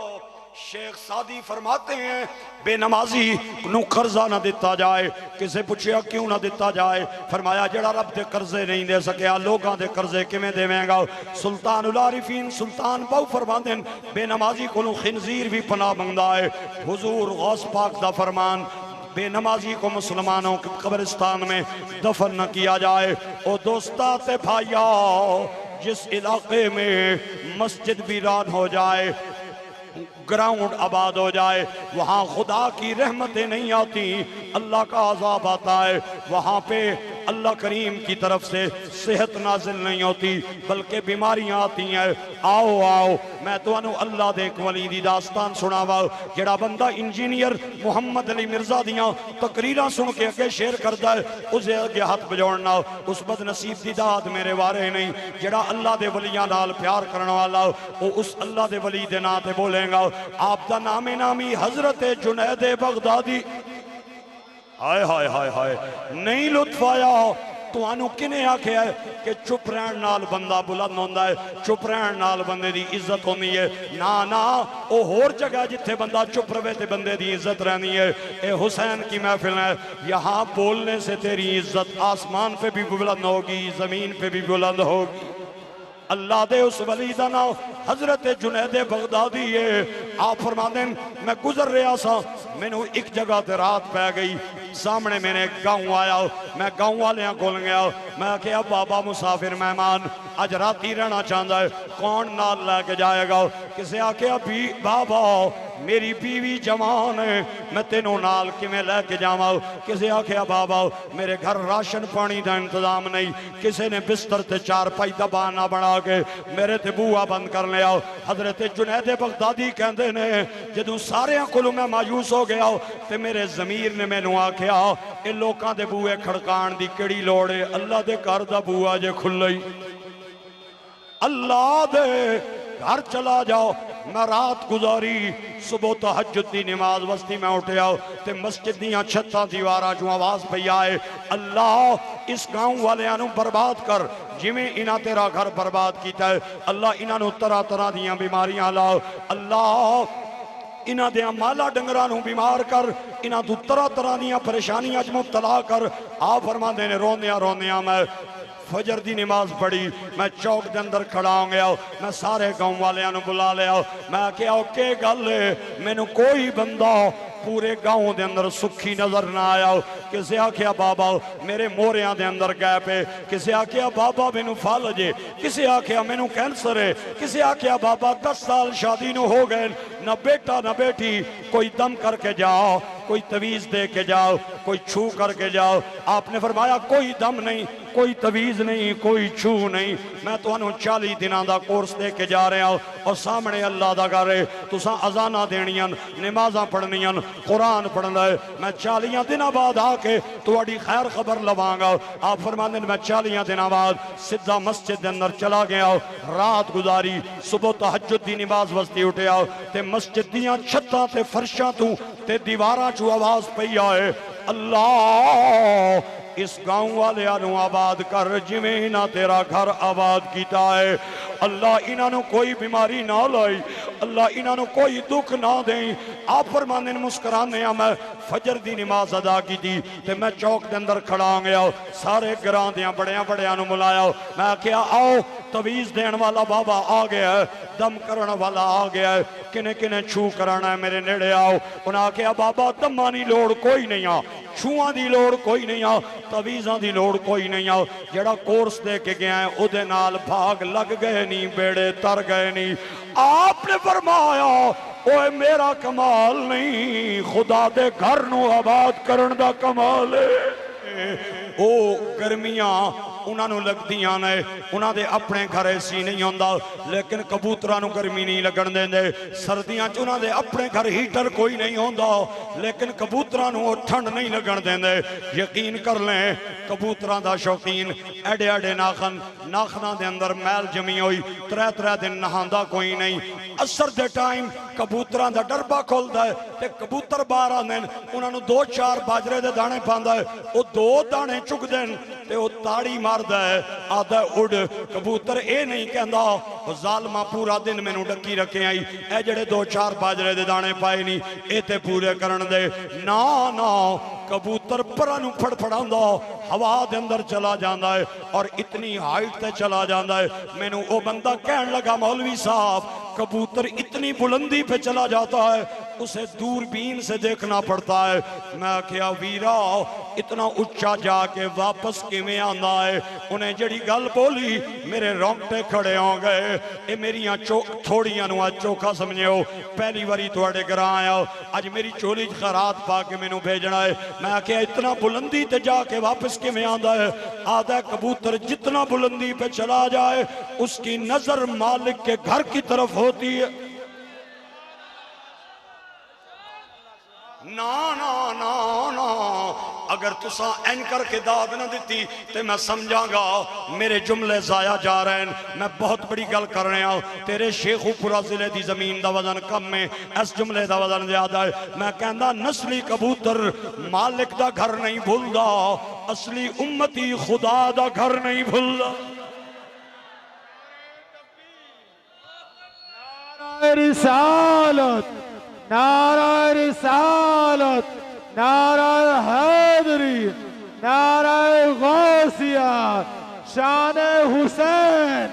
شیخ سادی فرماتے ہیں بے نمازی نو قرضہ نہ دیتا جائے. کسے پوچھیا کیوں نہ دیتا جائے؟ فرمایا جڑا رب دے قرضے نہیں دے سکیا لوگاں دے قرضے کیویں دیویں گا؟ سلطان العارفین سلطان باو فرماندے بے نمازی کو خنزیر بھی پناہ منگدا ہے. حضور غوث پاک دا فرمان بے نمازی کو مسلمانوں کے قبرستان میں دفن نہ کیا جائے. او دوستا تے بھائیا جس علاقے میں مسجد ویران ہو جائے گراؤنڈ آباد ہو جائے وہاں خدا کی رحمتیں نہیں آتی اللہ کا عذاب آتا ہے. وہاں پہ اللہ کریم کی طرف سے صحت نازل نہیں ہوتی بلکہ بیماریاں آتی ہیں. آؤ آؤ میں تو انہوں اللہ دے ایک ولی دی داستان سناوا جڑا بندہ انجینئر محمد علی مرزا دیاں تقریرہ سن کے اگے شیئر کرتا ہے اسے اگے ہاتھ بجوڑنا. اس بد نصیب دی داد میرے وارے نہیں جڑا اللہ دے ولیاں نال پیار کرنے والا وہ اس اللہ دے ولی دے نا تے بولیں گا. آپ دا نام نامی حضرت جنید بغدادی ہائے ہائے ہائے ہائے نہیں لطف آیا تو انہوں کنے آکھے ہے کہ چپ رہن نال بندہ بلند ہوندہ ہے چپ رہن نال بندے دی عزت ہوندی ہے. نا او ہور جگہ جتھے بندہ چپ رہے تے بندے دی عزت رہنی ہے. اے حسین کی محفل ہے یہاں بولنے سے تیری عزت آسمان پہ بھی بلند ہوگی زمین پہ بھی بلند ہوگی. اللہ دے اس ولی دا نام حضرت جنید بغدادی ہے. آپ فرما دیں میں گزر رہا سا میں نے ایک جگہ تے رات پہ گئی سامنے میں نے ایک گاؤں آیا میں گاؤں والیاں کھول گیا میں کہا بابا مسافر مہمان آج راتی رہنا چاہتا ہے کون نال لے کے جائے گا؟ کسے آکے بھی بابا میری بیوی جوان ہے میں تینوں نال کی میں لے کے جاؤں. کسے آکے بابا میرے گھر راشن پانی دا انتظام نہیں. کسے نے بستر تے چار پائی دبانا بنا کے میرے تے بوہ بند کر لیا. حضرت جنید بغدادی کہندے نے جدوں سارے کلوں میں مایوس ہو گیا تے میرے ضمیر نے میں نو آکھیا اے لوکاں دے بوئے کھڑکان دی کڑی لوڑے اللہ دے گھر دا بوہ جے کھلئی اللہ دے گھر چلا جاؤ. میں رات گزاری صبح تہجد دی نماز وستی میں اٹھے آؤ تے مسجد دیاں چھتاں دیوارا جو آواز پہ آئے اللہ اس گاؤں والے آنوں برباد کر جویں انہاں تیرا گھر برباد کیتا ہے. اللہ انہاں طرح طرح دیاں بیماریاں لاؤ. اللہ انہاں دیاں مالا ڈنگرانوں بیمار کر انہاں تو طرح طرح دیاں پریشانیاں مبتلا کر. آپ فرما دینے روندیاں میں فجر دی نماز پڑھی میں چوک دے اندر کھڑا ہوں گیا میں سارے گاؤں والے آنوں بلا لیا میں کہا اوکے گل ہے میں نے کوئی بندہ پورے گاؤں دے اندر سکھی نظر نہ آیا. کسے آکھیا بابا میرے موریاں دے اندر گئے پہ. کسے آکھیا بابا میں نو فالجے. کسے آکھیا میں نو کینسر ہے. کسے آکھیا بابا 10 سال شادی نو ہو گئے نہ بیٹا نہ بیٹی. کوئی دم کر کے جاؤ کوئی تویز دے کے جاؤ کوئی چھو کر کے جاؤ. آپ نے فرمایا کوئی دم نہیں کوئی تویز نہیں کوئی چھو نہیں. میں تو انہوں 40 دنوں دا کورس دے کے جا رہے ہوں اور سامنے اللہ دا گھر ہے تساں اذاناں دینیاں نمازاں پڑھنیاں قرآن پڑھنا ہے. میں 40 دنوں بعد آ کے تواڈی خیر خبر لواں گا. آپ فرماندے میں 40 دنوں بعد سیدھا مسجد دے اندر چلا گیا رات گزاری صبح تہجد دی نماز وستی اٹھیا تے مسجد دیاں چھتاں تے فرشاں تو تے دیواراں چو آواز پئی آئے اللہ اس گاؤں والے آنوں آباد کر جویں انہاں تیرا گھر آباد کیتا ہے. اللہ انہاں نو کوئی بیماری نہ لائی اللہ انہاں نو کوئی دکھ نہ دیں. آپ فرمانے مسکرانے میں فجر دی نماز ادا کی تھی تے میں چوک دے اندر کھڑا ہوں گیا سارے گران دیاں بڑیاں نو ملایا. میں کہا آؤ تویز دین والا بابا آ گیا ہے دم کرن والا آ گیا ہے کنے چھو کرانا ہے میرے نیڑے آؤ. انہاں کہا بابا دمانی لوڑ کوئی نہیں آ چھوان دی لوڑ کوئی نہیں آ تویزاں دی لوڑ کوئی نہیں آ. جڑا کورس دے کے گیا ہے او دے نال بھاگ لگ گئے نہیں بیڑے تر گئے نہیں. آپ نے فرمایا اوے میرا کمال نہیں خدا دے گھر نو آباد کرن دا کمال ہے. او گرمیاں انہاں نو لگ دیاں نے انہاں دے اپنے گھر ایسی نہیں ہوندا لیکن کبوتراں نو گرمی نہیں لگن دیں دے. سردیاں چ انہاں دے اپنے گھر ہیٹر کوئی نہیں ہوندا لیکن کبوتراں نو ٹھنڈ نہیں لگن دیں دے. یقین کر لیں کبوتراں دا شوقین ایڈے ایڈے ناخناں دے اندر میل جمی ہوئی 3 دن نہاندا کوئی نہیں. اثر دے ٹائم کبوتراں دا ڈربا کھولدا ہے تے کبوتر باہر آندے انہاں نو 2-4 باجرے دے دانے پاندا ہے او 2 دانے چک دین تے وہ تاڑی ماردا ہے آدھا اڑ کبوتر اے نہیں کہندا ظالمہ پورا دن میں نو ڈکی رکھے آئی اے جڑے 2-4 باجرے دے دانے پائے نہیں اے تے پورے کرن دے نا نا کبوتر پرانو پھڑ پھڑاندہ ہوا دے اندر چلا جاندہ ہے اور اتنی ہائٹ تے چلا جاندہ ہے میں نو او بندہ کہن لگا مولوی صاحب کبوتر اتنی بلندی پہ چلا جاتا ہے اسے دوربین سے دیکھنا پڑتا ہے میں کیا ویرا اتنا اچھا جا کے واپس کیویں آندا ہے انہیں جڑی گل بولی میرے رونگٹے کھڑے ہوں گئے اے میریاں تھوڑیاں نو آج چوکھا سمجھے ہو پہلی واری تواڈے گھراں آیا آج میری چولی خیرات پا کے میں نو بھیجنا ہے میں کیا اتنا بلندی تے جا کے واپس کیویں آندا ہے آدھا کبوتر جتنا بلندی پہ چلا جائے اس کی نظر مالک کے گھر کی طرف ہوتی ہے نا نا نا نا اگر تساں این کر کے داد نہ دیتی تے میں سمجھاں گا میرے جملے ضائع جا رہے ہیں میں بہت بڑی گل کر رہے ہوں تیرے شیخو پورا ضلع دی زمین دا وزن کم میں اس جملے دا وزن زیادہ ہے میں کہندہ نسلی کبوتر مالک دا گھر نہیں بھولدا اصلی امتی خدا دا گھر نہیں بھولدا رسالت نعرہ رسالت نعرہ حیدری نعرہ غوثیہ شان حسین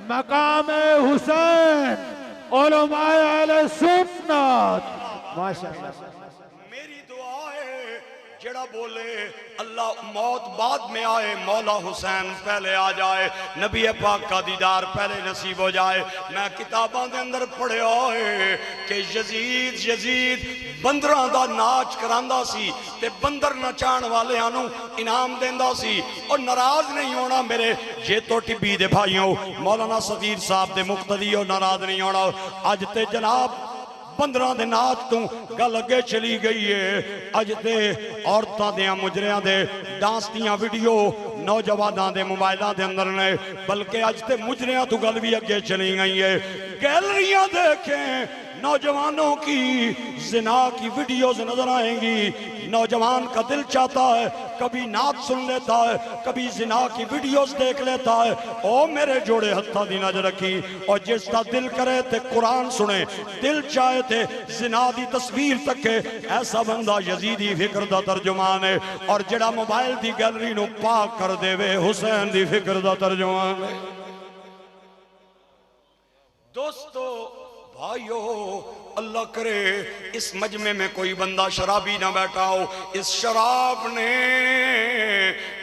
مقام حسین علماء اہل سنت ماشاءاللہ میری دعا ہے جڑا بولے اللہ موت بعد میں آئے مولا حسین پہلے آ جائے نبی پاک کا دیدار پہلے نصیب ہو جائے میں کتاباں دے اندر پڑھے آئے کہ یزید بندراں دا ناچ کراندہ سی تے بندر نچان والے آنوں انعام دیندہ سی اور ناراض نہیں ہونا میرے یہ تو ٹبی دے بھائیوں مولانا صغیر صاحب دے مقتدی اور ناراض نہیں ہونا آج تے جناب 15 دن آج تو گل اگے چلی گئی ہے آج تے عورتاں دیاں مجریاں دے ڈانس دیاں ویڈیو نوجواناں دے موبائلاں دے اندر نے بلکہ آج تے مجریاں تو گل بھی اگے چلی گئی ہے گیلریاں دیکھیں نوجوانوں کی زنا کی ویڈیوز نظر آئیں گی نوجوان کا دل چاہتا ہے کبھی نعت سن لیتا ہے کبھی زنا کی ویڈیوز دیکھ لیتا ہے او میرے جوڑے ہتھا دی نظر رکھی اور جس کا دل کرے تے قرآن سنے دل چاہے تے زنا دی تصویر تکے ایسا بندہ یزیدی فکر دا ترجمان ہے اور جڑا موبائل دی گیلری نو پاک کر دے وے حسین دی فکر دا ترجمان ہے دوستو بھائیو اللہ کرے اس مجمع میں کوئی بندہ شرابی نہ بیٹھا ہو اس شراب نے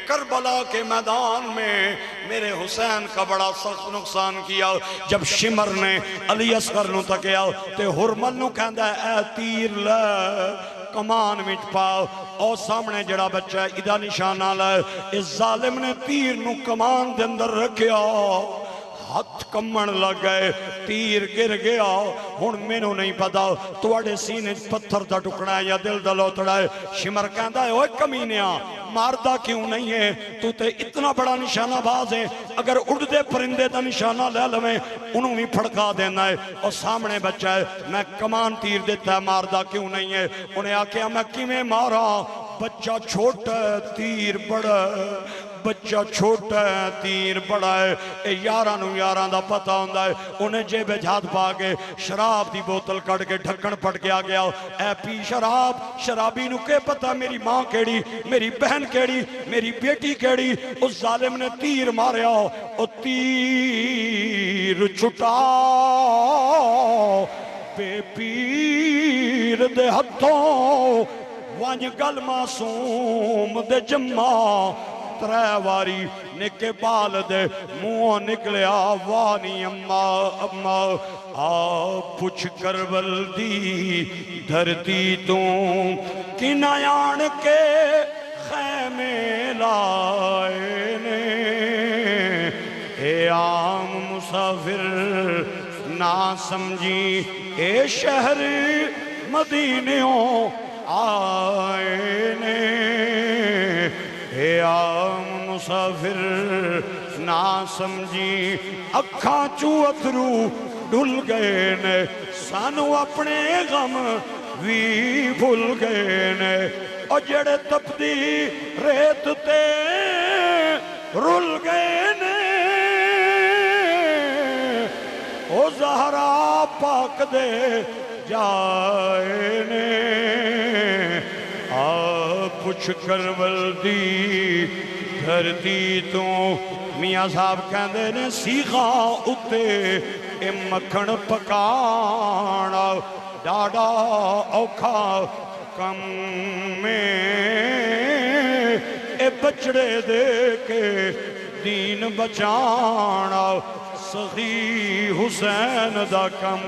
کربلا کے میدان میں میرے حسین کا بڑا سخت نقصان کیا جب شمر نے علی اصغر نو تکیا تے ہرمل نو کہندہ ہے اے تیر لے کمان مٹ پاؤ اور سامنے جڑا بچہ ہے ادھا نشانہ لے اس ظالم نے تیر نو کمان دے اندر رکھیا ہاتھ کمن لگ گئے تیر گر گیا ہن مینوں نہیں پتا تواڈے سینے پتھر دا ٹکڑا ہے یا دل دا لوتڑا ہے شمر کہندا ہے اوے کمینیاں ماردہ کیوں نہیں ہے تو تے اتنا بڑا نشانہ باز ہے اگر اڑدے پرندے دا نشانہ لے لویں انہوں بھی پھڑکا دینا ہے اور سامنے بچہ ہے میں کمان تیر دیتا ہے ماردہ کیوں نہیں ہے انہیں آکھیا میں کیویں مارا بچہ چھوٹا ہے تیر بڑا ہے بچہ چھوٹا ہے تیر بڑا ہے اے یارانو یاران دا پتہ ہوندہ ہے انہیں جیب جھاد پا کے شراب دی بوتل کڑ کے ڈھکن پڑ کے آگیا اے پی شراب شرابی نو کے پتہ میری ماں کیڑی میری بہن کیڑی میری بیٹی کیڑی اس ظالم نے تیر ماریا او تیر چھٹا بے پیر دے ہتھوں وانج گل معصوم دے جمع ترے واری نکے بال دے منہ نکلیا وانی اماں آ پچھ کربل دی دھرتی تو کنایان کے خیمے لائے نے اے عام مسافر نہ سمجھی اے شہر مدینیوں آئے نے اے عام مسافر نہ سمجھی اکھاں چو اترو ڈھل گئے نے سانو اپنے غم وی بھول گئے نے اور جڑے تپدی ریت تے رل گئے نے او زہرا پاک دے جائے نے پچھ کرول دی دھرتی تو میاں صاحب کہندے نے سیخا اتے اے مکھن پکانا ڈاڈا اوکھا کم میں اے بچڑے دے کے دین بچانا سخی حسین دا کم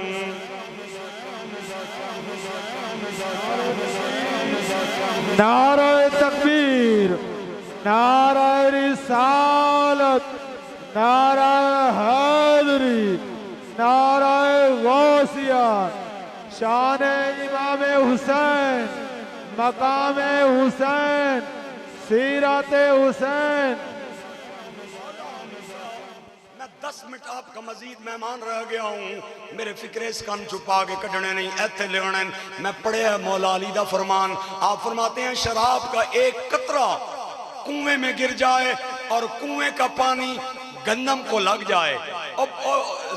نعرہ تکبیر، نعرہ رسالت، نعرہ حیدری، نعرہ غوثیہ، شان امام حسین، مقام حسین، سیرت حسین. میں 10 منٹ آپ کا مزید مہمان رہ گیا ہوں. میرے فکر اس کان چھپا کے کڑھنے نہیں ایتھے لڑنے. میں پڑھے ہے مولا علی دا فرمان. آپ فرماتے ہیں شراب کا ایک قطرہ کنویں میں گر جائے اور کنویں کا پانی گندم کو لگ جائے.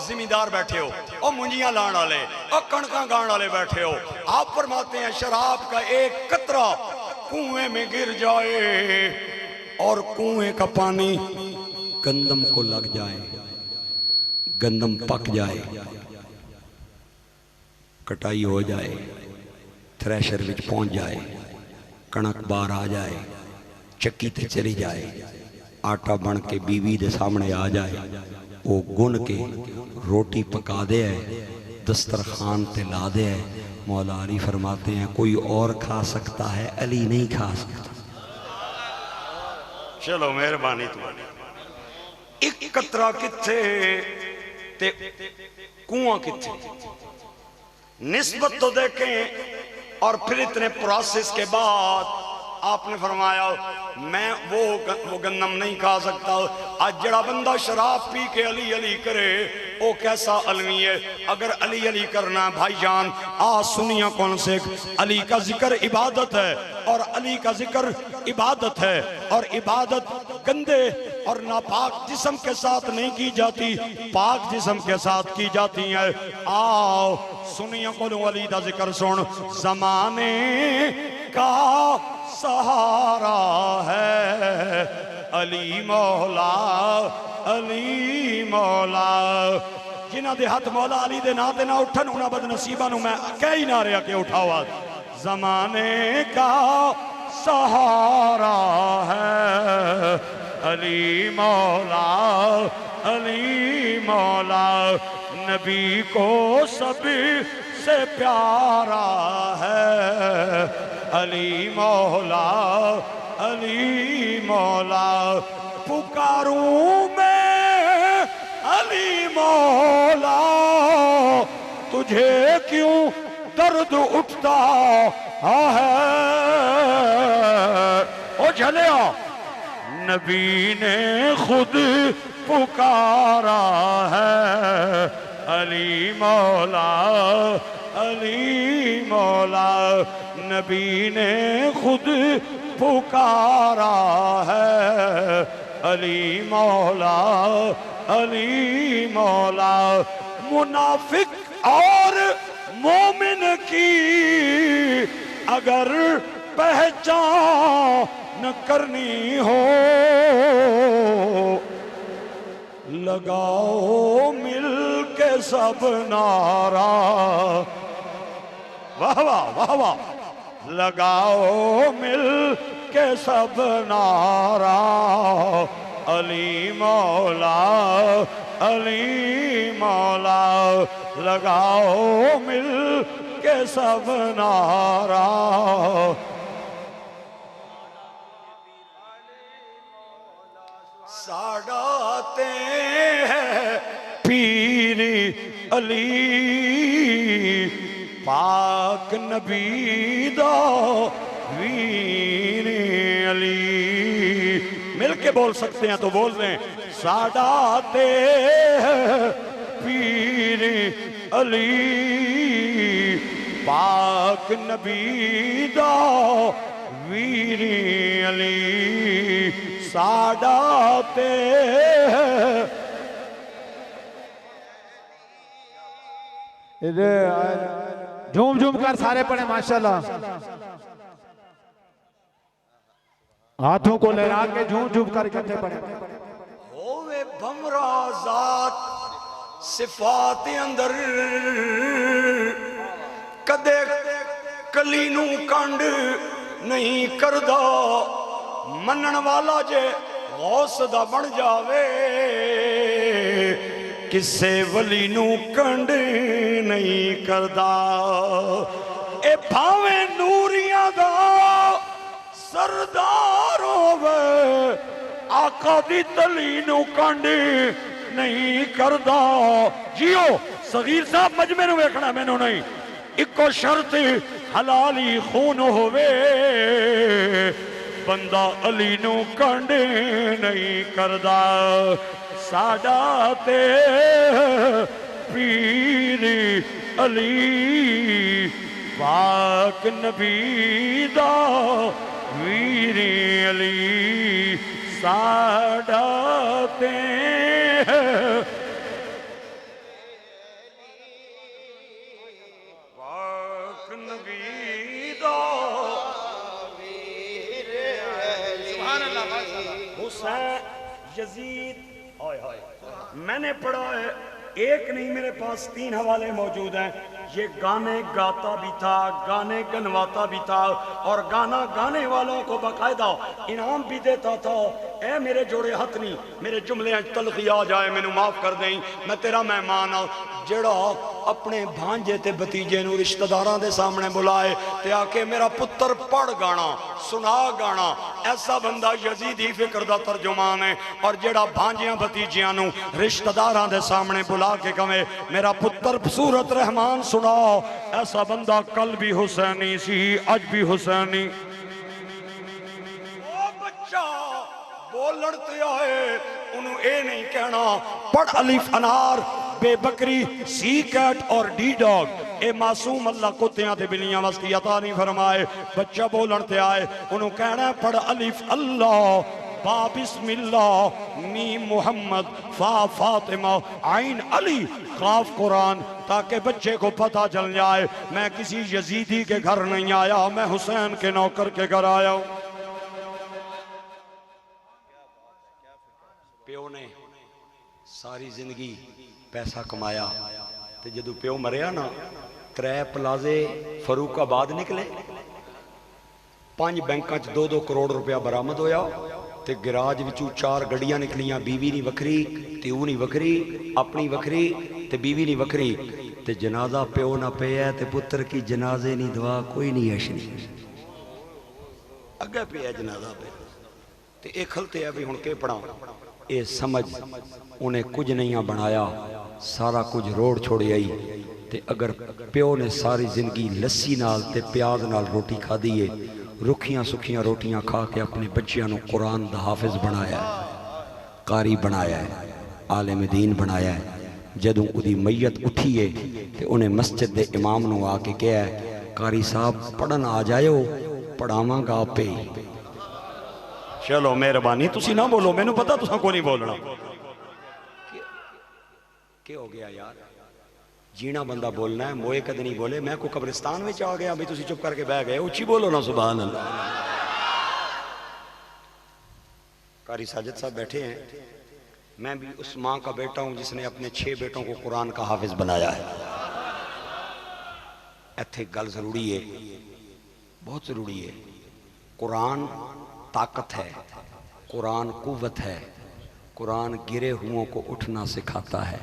زمیندار بیٹھے ہو اور منجیاں لان والے اور کڑکاں گان والے بیٹھے ہو. آپ فرماتے ہیں شراب کا ایک قطرہ کنویں میں گر جائے اور کنویں کا پانی گندم کو لگ جائے, گندم پک جائے, کٹائی ہو جائے, تھریشر وچ پہنچ جائے, کنک بار آ جائے, چکی تے چلی جائے, آٹا بن کے بیوی دے سامنے آ جائے, وہ گن کے روٹی پکا دے ہے, دسترخوان تے لا دے ہے. مولا علی فرماتے ہیں کوئی اور کھا سکتا ہے, علی نہیں کھا سکتا. چلو مہربانی تمہاری. ایک قطرہ کتھے تے کنواں کتھے, نسبت تو دیکھیں. اور پھر اتنے پروسیس کے بعد آپ نے فرمایا میں وہ گندم نہیں کھا سکتا. آج جڑا بندہ شراب پی کے علی علی کرے وہ کیسا علمی ہے. اگر علی علی کرنا بھائی جان سنیا کون سے, علی کا ذکر عبادت ہے اور علی کا ذکر عبادت ہے, اور عبادت گندے اور ناپاک جسم کے ساتھ نہیں کی جاتی, پاک جسم کے ساتھ کی جاتی ہے. آؤ سنیا کون علی دا ذکر سن. زمانے کا سہارا ہے علی مولا, علی مولا. جنہ دے ہاتھ مولا علی دے نا دے نہ اٹھن انہاں بد نصیبہ نو میں کہی نہ رہا کہ اٹھاوا. زمانے کا سہارا ہے علی مولا, علی مولا. نبی کو سب سے پیارا ہے علی مولا, علی مولا. پکاروں میں علی مولا تجھے کیوں درد اٹھتا ہے. او جھلیا نبی نے خود پکارا ہے علی مولا, علی مولا. نبی نے خود پکارا ہے علی مولا, علی مولا. منافق اور مومن کی اگر پہچان کرنی ہو لگاؤ مل کے سب نعرہ, واہ واہ واہ واہ. لگاؤ مل کے سب نعرہ علی مولا, علی مولا. لگاؤ مل کے سب نعرہ ساڑاتے ہیں پیری علی پاک نبی دا ویر علی. مل کے بول سکتے ہیں تو بول دیں. ساڑاتے ہیں پیر علی پاک نبی دا ویر علی. ساداتے جھوم جھوم کر سارے پڑھیں ماشاءاللہ ہاتھوں کو لہرا کے جھوم جھوم کر اکٹھے پڑھیں ہووے بھمرا ذات صفات اندر کدے کلی نو کنڈ نہیں کردہ منن والا جے غوث دا بن جاوے کسے ولی نو کنڈ نہیں کردہ اے بھاویں نوریاں دا سردار ہووے آقا دی تلی نو کنڈ نہیں کردہ جیو صغیر صاحب مجمع نو ویکھنا میں نو نہیں اکو شرط حلالی خون ہووے بندہ علی نو کنڈ نہیں کردہ سادات پیر علی پاک نبی دا ویر علی سادات پاک نبی دا ویر علی سبحان اللہ حسین یزید میں نے پڑھا ہے ایک نہیں میرے پاس 3 حوالے موجود ہیں یہ گانے گاتا بھی تھا گانے گنواتا بھی تھا اور گانا گانے والوں کو باقاعدہ انعام بھی دیتا تھا اے میرے جوڑے ہاتھ نہیں میرے جملے تلخی آ جائے میں نے معاف کر دیں میں تیرا مہمان ہوں جڑا اپنے بھانجے تے بتیجے نو رشتہ داراں دے سامنے بلائے تے آکے میرا پتر پڑھ گانا سنا گانا ایسا بندہ یزیدی فکر دا ترجمان ہے اور جڑا بھانجیاں بتیجیاں نو رشتہ داراں دے سامنے بلا کے کہے میرا پتر سورت رحمان سنا ایسا بندہ کل بھی حسینی سی اج بھی حسینی او بچہ بولن تے آئے انہوں اے نہیں کہنا پڑھ الف انار بے بکری سی کیٹ اور ڈی ڈاگ اے معصوم اللہ کتیاں تے بلیاں وستی عطا نہیں فرمائے بچہ بولن تے آئے انہوں کہنا ہے پڑھ الف اللہ با بسم اللہ میم محمد فا فاطمہ عین علی قاف قرآن تاکہ بچے کو پتہ چل جائے میں کسی یزیدی کے گھر نہیں آیا میں حسین کے نوکر کے گھر آیا ہوں پیو نے ساری زندگی پیسہ کمایا تے جدو پیو مریا نا 3 پلازے فاروق آباد نکلے 5 بینکاں 2 کروڑ روپیہ برآمد ہویا تے گراج وچوں 4 گڑیاں نکلیاں بیوی نہیں وکری تیو نہیں وکری اپنی وکری تے بیوی نہیں وکری تے جنازہ پیو نہ پیا تے پتر کی جنازے نہیں دعا کوئی نہیں اشنی اگے پیا جنازہ پہ تے ایک کھلتے ہیں بھی ہن کے پڑھاؤں اے سمجھ انہیں کچھ نہیں بنایا سارا کچھ روڑ چھوڑی آئی تے اگر پیو نے ساری زندگی لسی نال تے پیاز نال روٹی کھا دیئے رکھیاں سکھیاں روٹیاں کھا کے اپنے بچیاں نو قرآن دا حافظ بنایا ہے قاری بنایا ہے عالم دین بنایا ہے جدوں دی میت اٹھیے تے انہیں مسجد دے امام نو آ کے کہا ہے قاری صاحب پڑھن آ جائیو پڑھاواں گا پہ چلو مہربانی تسی نہ بولو میں نے پتا تساں کو نہیں بولنا کیا ہو گیا یار جینا بندہ بولنا ہے موئے کد نہیں بولے میں کو قبرستان میں چاہ گیا بھی تسی چپ کر کے بہ گئے اچھی بولو نا سبحان اللہ قاری ساجد صاحب بیٹھے ہیں میں بھی اس ماں کا بیٹا ہوں جس نے اپنے 6 بیٹوں کو قرآن کا حافظ بنایا ہے ایتھے گل ضروری ہے بہت ضروری ہے قرآن طاقت ہے قرآن قوت ہے قرآن گرے ہوں کو اٹھنا سکھاتا ہے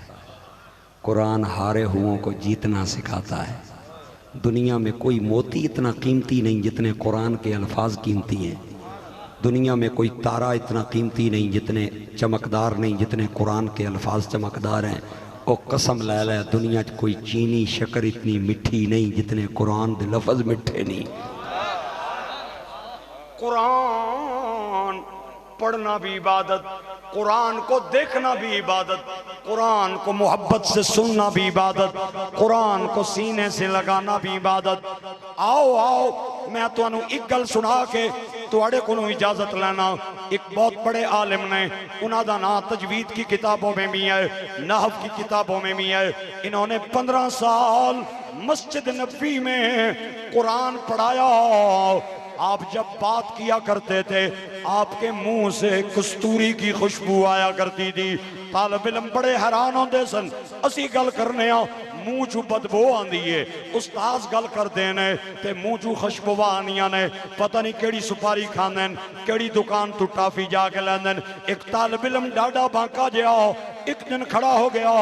قرآن ہارے ہوں کو جیتنا سکھاتا ہے دنیا میں کوئی موتی اتنا قیمتی نہیں جتنے قرآن کے الفاظ قیمتی ہیں دنیا میں کوئی تارا اتنا قیمتی نہیں جتنے چمکدار نہیں جتنے قرآن کے الفاظ چمکدار ہیں او قسم لے لے دنیا کوئی چینی شکر اتنی مٹھی نہیں جتنے قرآن دے لفظ مٹھے نہیں قرآن پڑھنا بھی عبادت قرآن کو دیکھنا بھی عبادت قرآن کو محبت سے سننا بھی عبادت قرآن کو سینے سے لگانا بھی عبادت آؤ آؤ میں تو انہوں ایک گل سنا کے تو اڑے کو اجازت لینا ایک بہت بڑے عالم نے، انہوں دا نام تجوید کی کتابوں میں بھی ہے، نحو کی کتابوں میں بھی ہے، انہوں نے 15 سال مسجد نبوی میں قرآن پڑھایا۔ آپ جب بات کیا کرتے تھے آپ کے منہ سے کستوری کی خوشبو آیا کرتی تھی، طالب علم بڑے حیران ہوندے سن، اسی گل کرنے منہ چو بدبو آندی ہے، استاذ گل کر دینے تے منہ چو خوشبو آنیاں نے، پتہ نہیں کیڑی سپاری کھاندن، کیڑی دکان تو ٹافی جا کے لیندن۔ ایک طالب علم ڈاڈا بانکا جیا ایک دن کھڑا ہو گیا،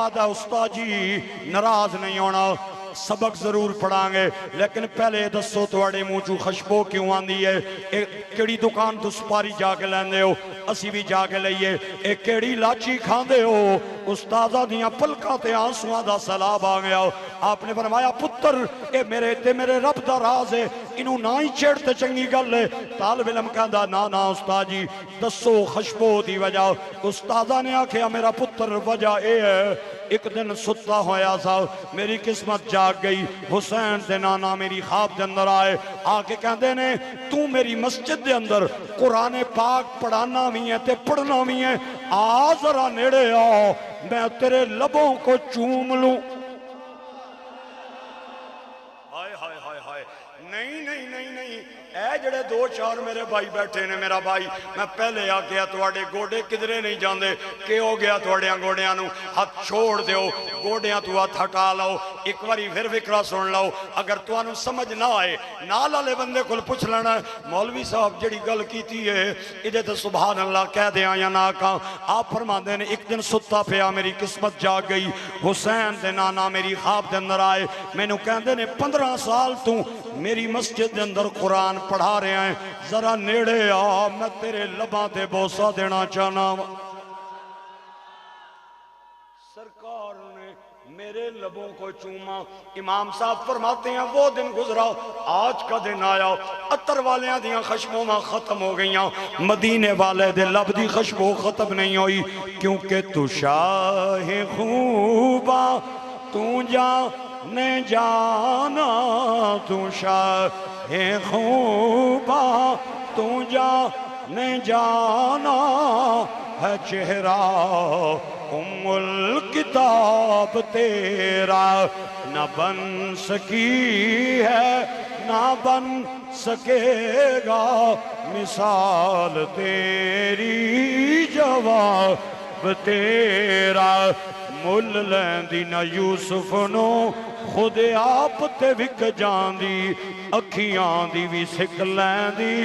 آدھا استاد جی ناراض نہیں ہونا، سبق ضرور پڑھائیں گے، لیکن پہلے دسو توڑے منہ چو خوشبو کیوں آندی ہے؟ کیڑی دکان تو سپاری جا کے لیندے ہو؟ اسی بھی جا کے لئیے۔ ایک کیڑی لاچی کھاندے ہو؟ استاذہ دیاں پلکاں تے آنسوਆਂ دا سیلاب آ گیا۔ آپ نے فرمایا پتر اے میرے رب دا راز ہے، انہوں نہ ہی چھیڑتے چنگی گل ہے۔ طالب علم کہندا نا استاد جی دسو خوشبو دی وجہ۔ استاذہ نے آکھیا میرا پتر وجہ اے ہے، ایک دن ستا ہویا سا، میری قسمت جاگ گئی، حسین دے نانا میری خواب دے اندر آئے، آکے کہندے نے تو میری مسجد دے اندر قرآن پاک پڑھانا بھی ہے تے پڑھنا بھی ہے، آ ذرا نیڑے آؤ میں تیرے لبوں کو چوم لوں۔ ہائے ہائے ہائے ہائے، نہیں نہیں نہیں نہیں، اے جڑے دو چار میرے بھائی بیٹھے نے، میرا بھائی میں پہلے آ گیا تواڈے گوڑے کدرے نہیں جاندے، کہ ہو گیا تواڈیاں گوڑیاں نو ہاتھ چھوڑ دیو، گوڑیاں تو ہاتھ ہٹا لاؤ، ایک واری پھر فکرہ سن لاؤ، اگر توانو سمجھ نہ آئے نال والے بندے کل پوچھ لینا مولوی صاحب جڑی گل کیتی ہے ادھے تے سبحان اللہ کہہ دیاں یا نہ کہاں۔ آپ فرماندے نے ایک دن ستا پیا میری قسمت جاگ گئی، حسین دے نانا میری خواب دے اندر آئے، میں نو کہندے نے 15 سال تو میری مسجد دے اندر قرآن پڑھا رہے ہیں، ذرا نیڑے آ میں تیرے لباں تے بوسہ دینا چاہنا۔ سرکار نے میرے لبوں کو چوما۔ امام صاحب فرماتے ہیں وہ دن گزرا، آج کا دن آیا، عطر والیاں دیاں خشموں میں ختم ہو گئیاں، مدینے والے دے لب دی خشبو ختم نہیں ہوئی، کیونکہ تو شاہ خوبا تو جانے جانا، تو شاہ خوبا تو جانے جانا ہے چہرہ ام الکتاب تیرا، نہ بن سکی ہے نہ بن سکے گا مثال تیری جواب تیرا۔ مل لیندی نہ یوسف نو خود آپ تے وک جاندی، اکھیاں دی بھی سکھ لیندی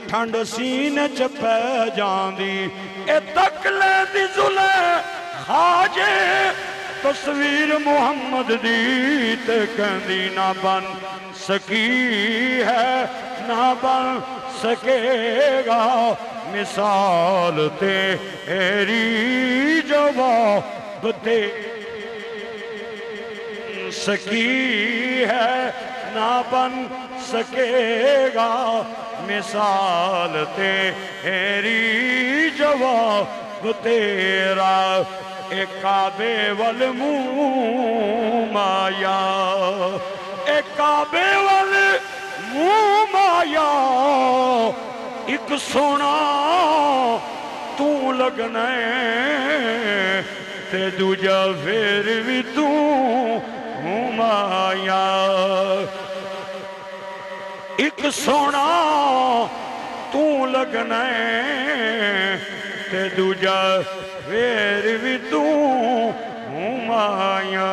ٹھنڈ سینے چپے جاندی، اے تک لیندی زلیخا جے تصویر محمد دی تے کہندی نہ بن سکی ہے نہ بن سکے گا مثال تیری جواب سکی ہے نہ بن سکے گا مثال تیری جواب تیرا۔ اے کعبے والموم آیا، اے کعبے والموم آیا، ایک سونا تو لگنے تے دوجا پھر بھی تو آیا، ایک سونا تو لگنے تے دوجا پھر بھی تو آیا۔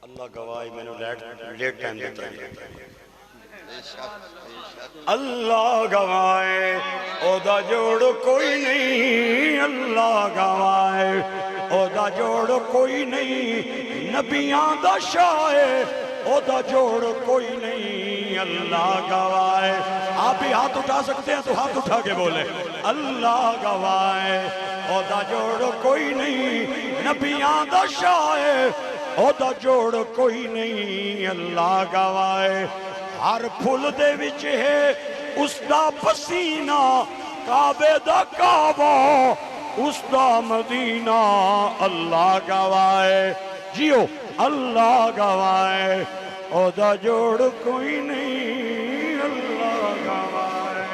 اللہ گواہی میں نے لیٹ ٹائم دیتا ہے، اللہ گواہے او دا جوڑ کوئی نہیں، اللہ گواہے او دا جوڑ کوئی نہیں، نبیاں دا شاہ او دا جوڑ کوئی نہیں، اللہ گواہے۔ آپ بھی ہاتھ اٹھا سکتے ہیں تو ہاتھ اٹھا کے بولے اللہ گواہے او دا جوڑ کوئی نہیں، نبیاں دا شاہ او دا جوڑ کوئی نہیں، اللہ گواہے۔ ہر پھول دے وچ ہے اس دا پسینہ، کعبے دا کعبہ اس دا مدینہ اللہ گوائے جیو اللہ گوائے او دا جوڑ کوئی نہیں اللہ گوائے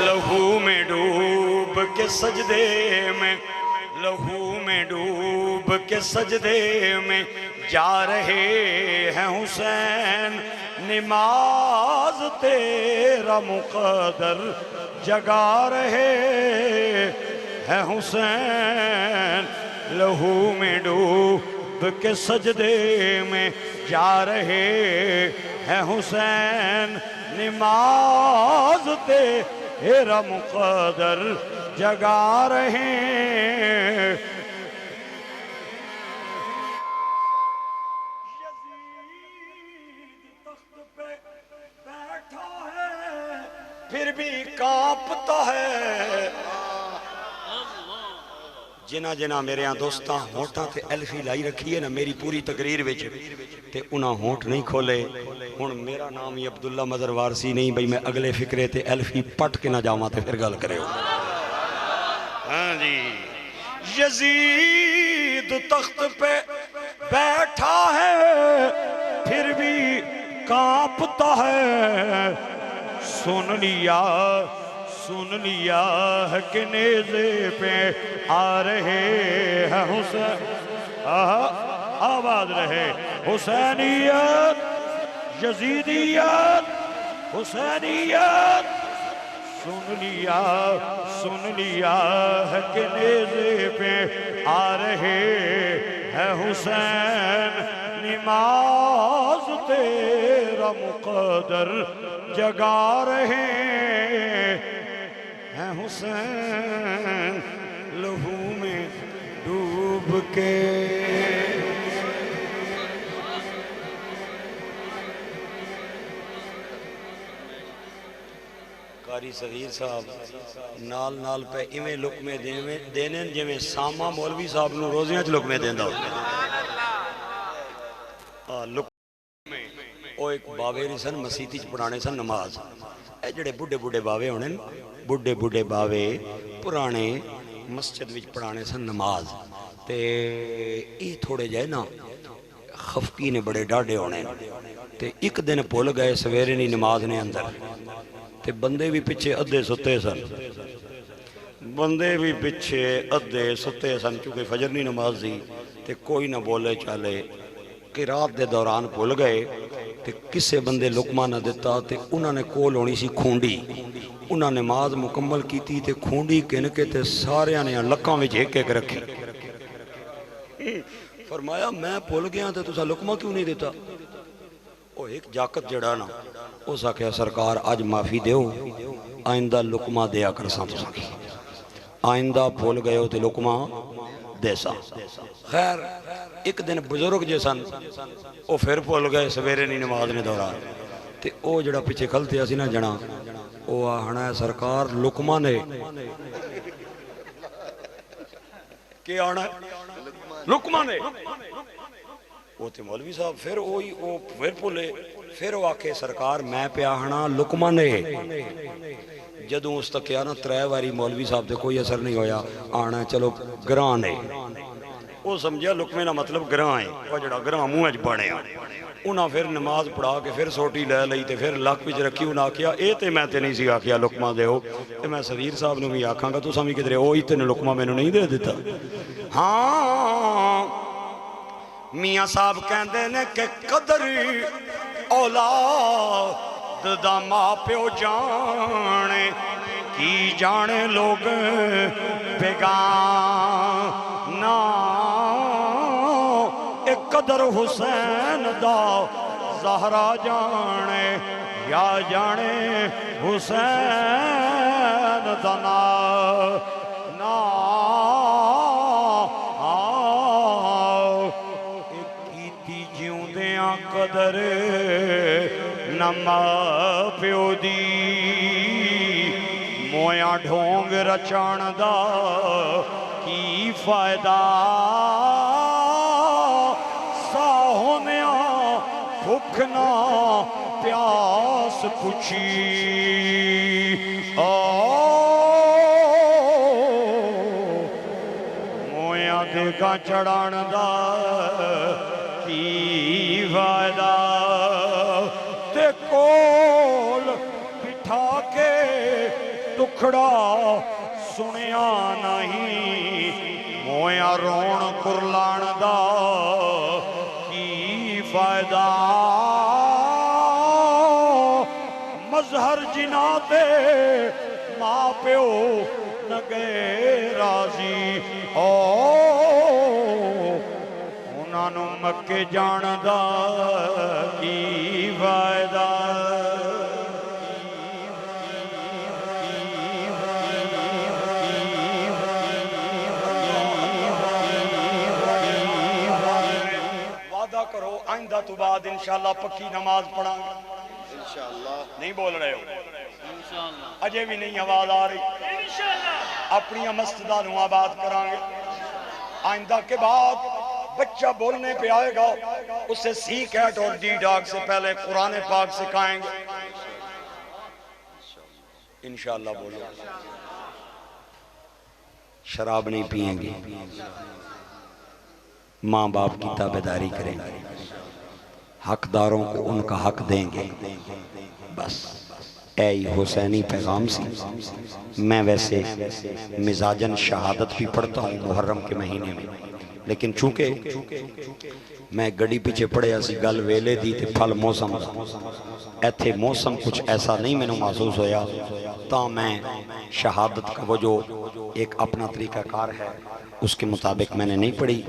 لہو میں ڈوب کے سجدے میں لہو میں ڈوب کے سجدے میں جا رہے ہیں حسین نماز تیرا مقدر جگا رہے ہیں حسین لہو میں ڈوب کے سجدے میں جا رہے ہیں حسین نماز تیرا مقدر جگا رہے پھر بھی کانپتا ہے جنہ جنہ میرے ہاں دوستاں ہونٹاں تے ایلفی لائی رکھی ہے نا میری پوری تقریر وچ تے انہاں ہونٹ نہیں کھولے ہن میرا نام ہی عبداللہ مظہر وارسی نہیں بھئی میں اگلے فکرے تے ایلفی پٹ کے نہ جاواں تے پھر گل کرے ہو ہاں جی یزید تخت پہ بیٹھا ہے پھر بھی کانپتا ہے سن لیا ہے کہ نیزے پہ آ رہے ہیں حسین آواز رہے حسینیت یزیدیت حسینیت سن لیا ہے کہ نیزے پہ آ رہے ہیں حسین نماز تیرا مقدر جگا رہے ہیں حسین لہو میں ڈوب کے قاری صغیر صاحب نال نال پہ ایویں لقمے دینے جویں ساما مولوی صاحب نو روزیاں چ لقمے دیندا او ایک باوے نہیں سن مسیتی چ پڑھانے سن نماز اے جڑے بڑھے بڑھے باوے ہونے بڑھے بڑھے باوے پرانے مسجد وچ پڑھانے سن نماز تے ای تھوڑے جائے نا خفقی نے بڑے ڈاڑے ہونے تے ایک دن پول گئے سویرے نہیں نماز نے اندر تے بندے بھی پچھے ادھے ستے سن چونکہ فجر نہیں نماز دی تے کوئی نہ بولے چالے کہ رات دے دوران بھول گئے تے کسے بندے لقمہ نہ دیتا تے انہوں نے کول ہونی سی کھونڈی انہوں نے نماز مکمل کی تھی تے کھونڈی کنکے تے سارے نے لکاں وچ ایک ایک رکھی فرمایا میں بھول گیا تے تسا لقمہ کیوں نہیں دیتا او ایک جاکت جڑا نا اس آکھیا سرکار آج معافی دیو آئندہ لقمہ دیا کرساں تسا کی آئندہ بھول گئے ہو تے لقمہ دیسا خیر ایک دن بزرگ جیسن او پھر بھول گئے سویرے نہیں نماز نے دوران تے او جڑا پیچھے کھلتے اسی نہ جنا او آہنا ہے سرکار لقمہ نے کیا آنا ہے لقمہ نے وہ تے مولوی صاحب پھر بھولے پھر وہ آکے سرکار میں پہ آہنا لقمہ نے جدوں اس تک کیا نا ترے واری مولوی صاحب دے کوئی اثر نہیں ہویا آنا چلو گران ہے وہ سمجھا لقمے نہ مطلب گران ہے وہ جڑا گران منہ اج بڑھے انہاں پھر نماز پڑھا کے پھر سوٹی لے لئی تے پھر لک وچ رکھی انہاں کیا اے تے میں تے نہیں سی آکھیا لقمہ دے ہو تے میں صغیر صاحب نو بھی آکھاں گا تو سامی کدھرے او ہی تے لقمہ میں نو نہیں دے دیتا ہاں میاں صاحب کہندے نے کہ قدر اولاد دا ماں پیو جانے کی جانے لوگ بیگانا ایک قدر حسین دا زہرا جانے یا جانے حسین دا نا قدر نما پیو دی مویاں ڈھونگ رچان دا کی فائدہ ساہونیاں بھکنا پیاس پچھی اگاں چڑھان دا کی فائدہ تے کول بٹھا کے ٹکڑا سنیا نہیں مویا رون کرلان دا کی فائدہ مظہر جنا تے ماں پیو نگے راضی انہاں نوں مکے جان دا کی فائدہ وعدہ کرو آئندہ تو بعد انشاءاللہ پکی نماز پڑھاں گے نہیں بول رہے ہو اجے بھی نہیں آواز آ رہی اپنی مسجدہ نو آباد کرانگے آئندہ کے بعد بچہ بولنے پہ آئے گا اسے سی کیٹ اور ڈی ڈاگ سے پہلے قرآن پاک سکھائیں گے انشاءاللہ بولو شراب نہیں پئیں گے ماں باپ کی تابعداری کریں گے حقداروں کو ان کا حق دیں گے بس اے حسینی پیغام سی میں ویسے مزاجن شہادت بھی پڑھتا ہوں محرم کے مہینے میں لیکن چونکہ میں گڑی پیچھے پڑھے اسی گل ویلے دی تے پھل موسم ایتھے موسم کچھ ایسا نہیں میں نے محسوس ہویا تا میں شہادت کا وہ جو ایک اپنا طریقہ کار ہے اس کے مطابق میں نے نہیں پڑھی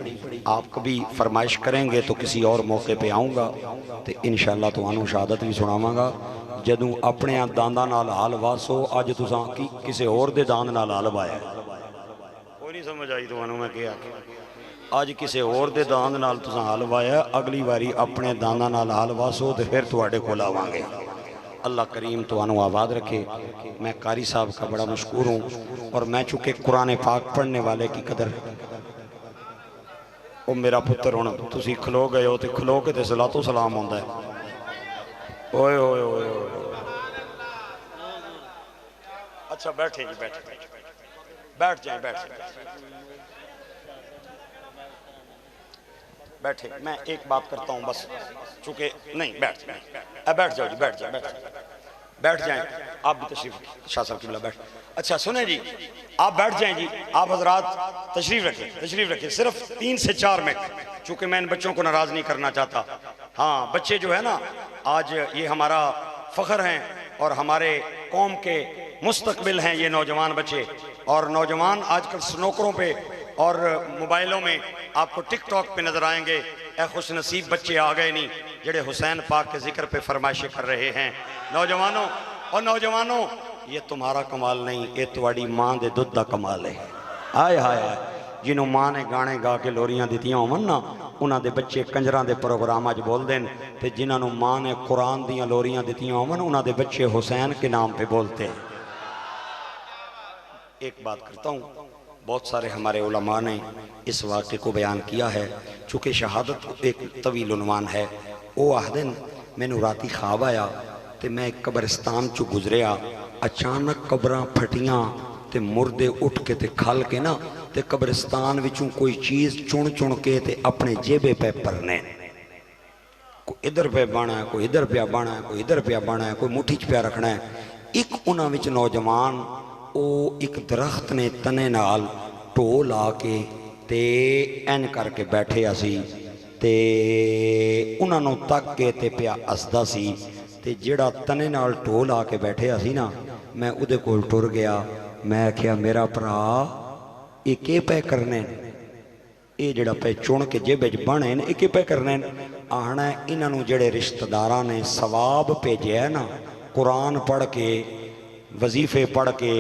آپ کبھی فرمائش کریں گے تو کسی اور موقع پہ آؤں گا تو انشاءاللہ تو آنو شہادت بھی سناواں گا جدوں اپنے دانداں نال حال واسو آج تساں کسی اور دے داند نال حال وایا کوئی نہیں سمجھ آئی تو آنو میں کیا آج کسی اور دے داند نال تساں حال وایا اگلی واری اپنے دانداں نال حال واسو تو پھر تواڈے کول آواں گے اللہ کریم تو آنو آباد رکھے میں قاری صاحب کا بڑا مشکور ہوں اور میں چونکہ قرآن پاک پڑھنے والے کی قدر وہ میرا پتر ہونا تسی کھلو گئے ہو تے کھلو کے تے صلاۃ و سلام ہوندہ ہے اوئے اوئے اوئے اچھا بیٹھے جی بیٹھ جائیں بیٹھے میں ایک بات کرتا ہوں بس چونکہ نہیں بیٹھ جاؤ جی بیٹھ جائیں آپ بھی تشریف شاہ صاحب قبلہ بیٹھ اچھا سنیں جی آپ بیٹھ جائیں جی آپ حضرات تشریف رکھیں صرف 3 سے 4 منٹ چونکہ میں ان بچوں کو ناراض نہیں کرنا چاہتا ہاں بچے جو ہے نا آج یہ ہمارا فخر ہیں اور ہمارے قوم کے مستقبل ہیں یہ نوجوان بچے اور نوجوان آج کل سنوکروں پہ اور موبائلوں میں آپ کو ٹک ٹاک پہ نظر آئیں گے اے خوش نصیب بچے آ گئے نہیں جڑے حسین پاک کے ذکر پہ فرمائشیں کر رہے ہیں نوجوانوں یہ تمہارا کمال نہیں یہ تواڈی ماں دے دودھ دا کمال ہے آئے جنہوں ماں نے گانے گا کے لوریاں دیتیاں ہوں نا انہاں دے بچے کنجران دے پروگرام آج بول دیں تے جنہوں ماں نے قرآن دیاں لوریاں دیتیاں ہوں انہاں دے بچے حسین کے نام پہ بولتے ہیں ایک بات کرتا ہوں بہت سارے ہمارے علماء نے اس واقعے کو بیان کیا ہے چونکہ شہادت ایک طویل عنوان ہے او آہدن میں نے راتی خواب آیا تے میں ایک قبرستان چو گزریا اچانک قبراں پھٹیاں تے مردے اٹھ کے تے کھال کے نا تے قبرستان وچوں کوئی چیز چن کے تے اپنے جیبے پہ پرنے کوئی ادھر پہ بانا ہے کوئی ادھر پہ بانا ہے کوئی ادھر پہ بانا ہے کوئی مٹھی پہ رکھنا ہے ایک انہاں وچ نوجوان او ایک درخت نے تنے نال ٹول آ کے تے این کر کے بیٹھے اسی تے انہاں نو تک کے تے پیا اسدا سی تے جڑا تنے نال ٹول آ کے بیٹھے اسی نا میں ادھے کول ٹر گیا میں کیا میرا پرا یہ کے پہ کرنے یہ جڑا پہ چون کے جیبے بانے یہ کے پہ کرنے آنا ہے انہاں نو جڑے رشتہ داراں نے ثواب بھیجے ہے نا قرآن پڑھ کے وظیفے پڑھ کے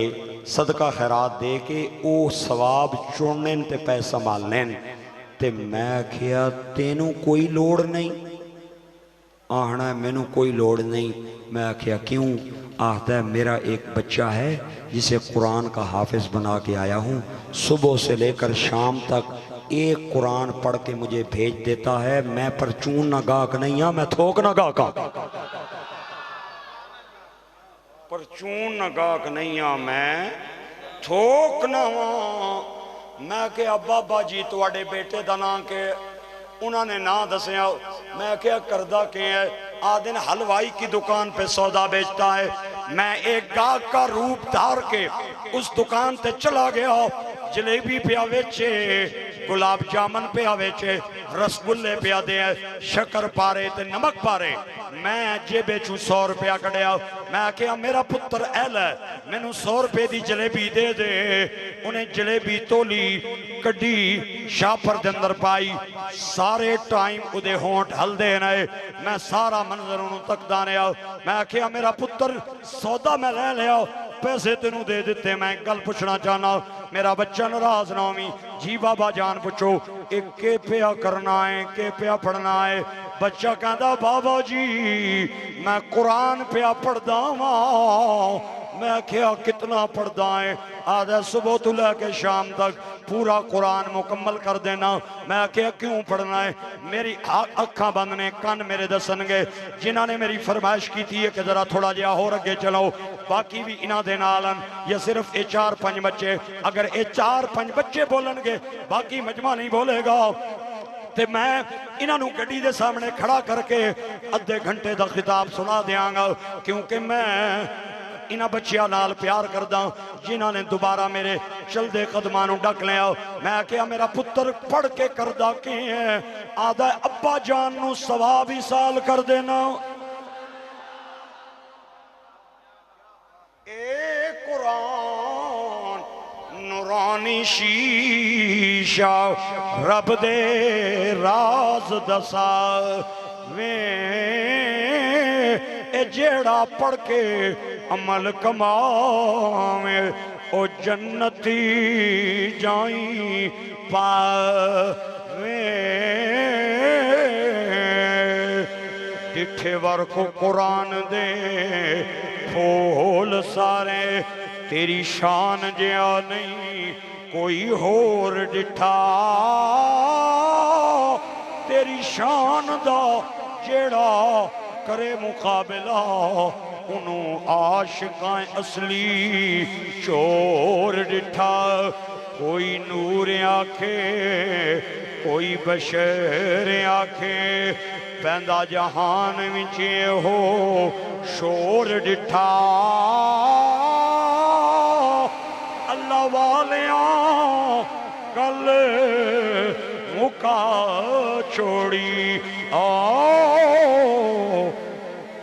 صدقہ خیرات دے کے او ثواب چوننے تے پہ سنبھالنے تے میں کیا تینوں کوئی لوڑ نہیں آہنا ہے مینوں کوئی لوڑ نہیں میں کیا کیوں آہتا ہے میرا ایک بچہ ہے جسے قرآن کا حافظ بنا کے آیا ہوں صبح سے لے کر شام تک ایک قرآن پڑھ کے مجھے بھیج دیتا ہے میں پر چون نہ گاک نہیں ہاں میں تھوک نہ گاکا پر چون نہ گاک نہیں ہاں میں تھوک نہ ہاں میں کہا بابا جی تواڈے بیٹے دا نام کہ انہوں نے نام دسیا میں کہا کردہ کہ ہے آدن حلوائی کی دکان پہ سودا بیچتا ہے میں ایک گاہک کا روپ دھار کے اس دکان تے چلا گیا جلیبی پیا ویچے گلاب جامن پیا ویچے رسگلے پیا دے شکر پارے تے نمک پارے میں جیبے چوں 100 روپیہ کڑیا میں کہا میرا پتر اہل ہے میں نو 100 روپے دی جلیبی دے دے انہیں جلیبی تولی کڑی شاپر دے اندر پائی سارے ٹائم ادھے ہونٹ ہل دے نئے میں سارا منظر انہوں تک دانے آؤ میں کہا میرا پتر سودا میں لے لے آؤ پیسے تینوں دے دیتے میں گل پوچھنا چاہنا میرا بچہ ناراض نہ ہوئی جی بابا جان پوچھو ایک کے پیا کرنا ہے کے پیا پڑھنا ہے بچہ کہتا بابا جی میں قرآن پیا پڑھدا ہوں میں کیا کتنا پڑھدا ہے آدھے صبح تو لے کے شام تک پورا قرآن مکمل کر دینا میں کیا کیوں پڑھنا ہے میری اکھاں بندنے کان میرے دسن گے جنہاں نے میری فرمائش کی تھی کہ ذرا تھوڑا جیا ہو رکھے چلو باقی بھی انہاں دے نالن یہ صرف 4-5 بچے اگر 4-5 بچے بولن گے باقی مجمع نہیں بولے گا تے میں انہاں نو گڈی دے سامنے کھڑا کر کے ادھے گھنٹے دا خطاب سنا دیاں گا کیونکہ میں انہاں بچیاں نال پیار کردہ جنہاں نے دوبارہ میرے چل دے قدمانوں ڈک لیا میں کہا میرا پتر پڑھ کے کردہ کی ہے آدھا ابا جان نو ثواب ہی سال کر دینا اے قرآن نورانی شیشہ رب دے راز دسا اے جیڑا پڑھ کے عمل کماویں او جنتی جائیں پاویں ڈٹھے ورکو قرآن دے پھول سارے تیری شان جیا نہیں کوئی ہور ڈٹھا تیری شان دا جیڑا کرے مقابلہ انہوں عاشقائیں اصلی چور ڈٹھا کوئی نور آکھے کوئی بشر آکھے پیندہ جہان وچے ہو شور ڈٹھا اللہ والیاں کل مکا چھوڑی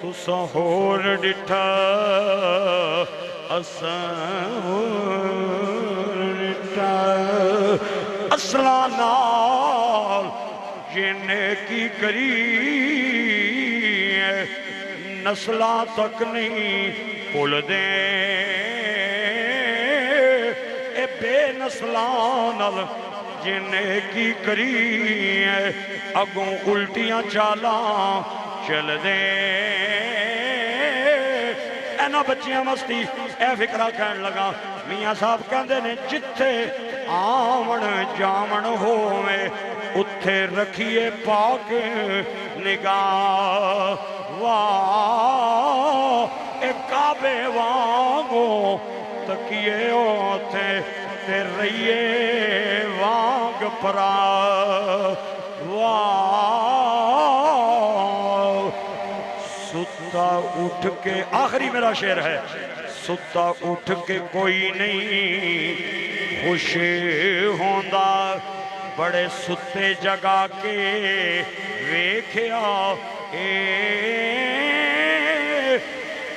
تو سہور ڈٹھا اصلا نال جنہیں کی کری نسلہ تک نہیں پل دیں اے بے نسلان جنہیں کی کری اگوں الٹیاں چالاں چل دیں اینا بچیاں مستی اے فکرہ کہن لگا میاں صاحب کہندے نے جتھے آمن جامن ہوئے اتھے رکھیے پاک نگاہ واہ اے کعبے وانگو تکیے ہوتے تے رہیے وانگ پرا واہ ستا اٹھ کے آخری میرا شعر ہے ستا اٹھ کے کوئی نہیں خوش ہوندہ بڑے ستے جگہ کے ویکھیا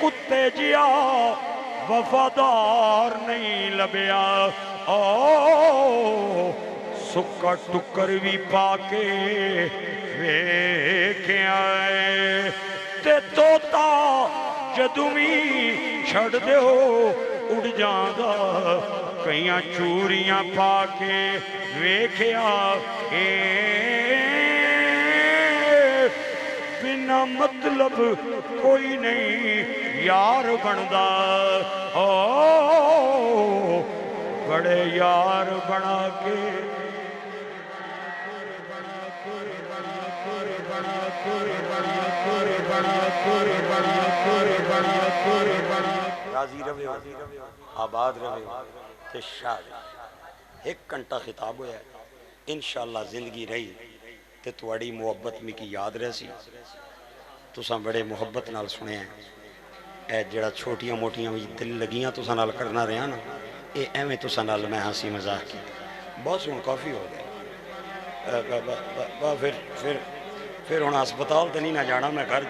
کتے جیا وفادار نہیں لبیا سکا ٹکر بھی پاکے ویکھیا تے توتا جدومی چھڑ دے ہو اڑ جاندہ کئیاں چوریاں پاکے ویکھیا بنا مطلب کوئی نہیں یار بندہ بڑے یار بنا کے راضی روے آباد روے کہ شاد ایک گھنٹہ خطاب ہویا ہے انشاءاللہ زندگی رہی تے تواڑی محبت میں کی یاد رہ سی تساں بڑے محبت نال سنے ہیں اے جڑا چھوٹیاں موٹیاں دل لگیاں تساں نال کرنا رہا نا اے ایویں تساں نال میں ہنسی مزاح کی بس ہن کافی ہو گیا پھر ہن ہسپتال تے نہیں نہ جانا میں گھر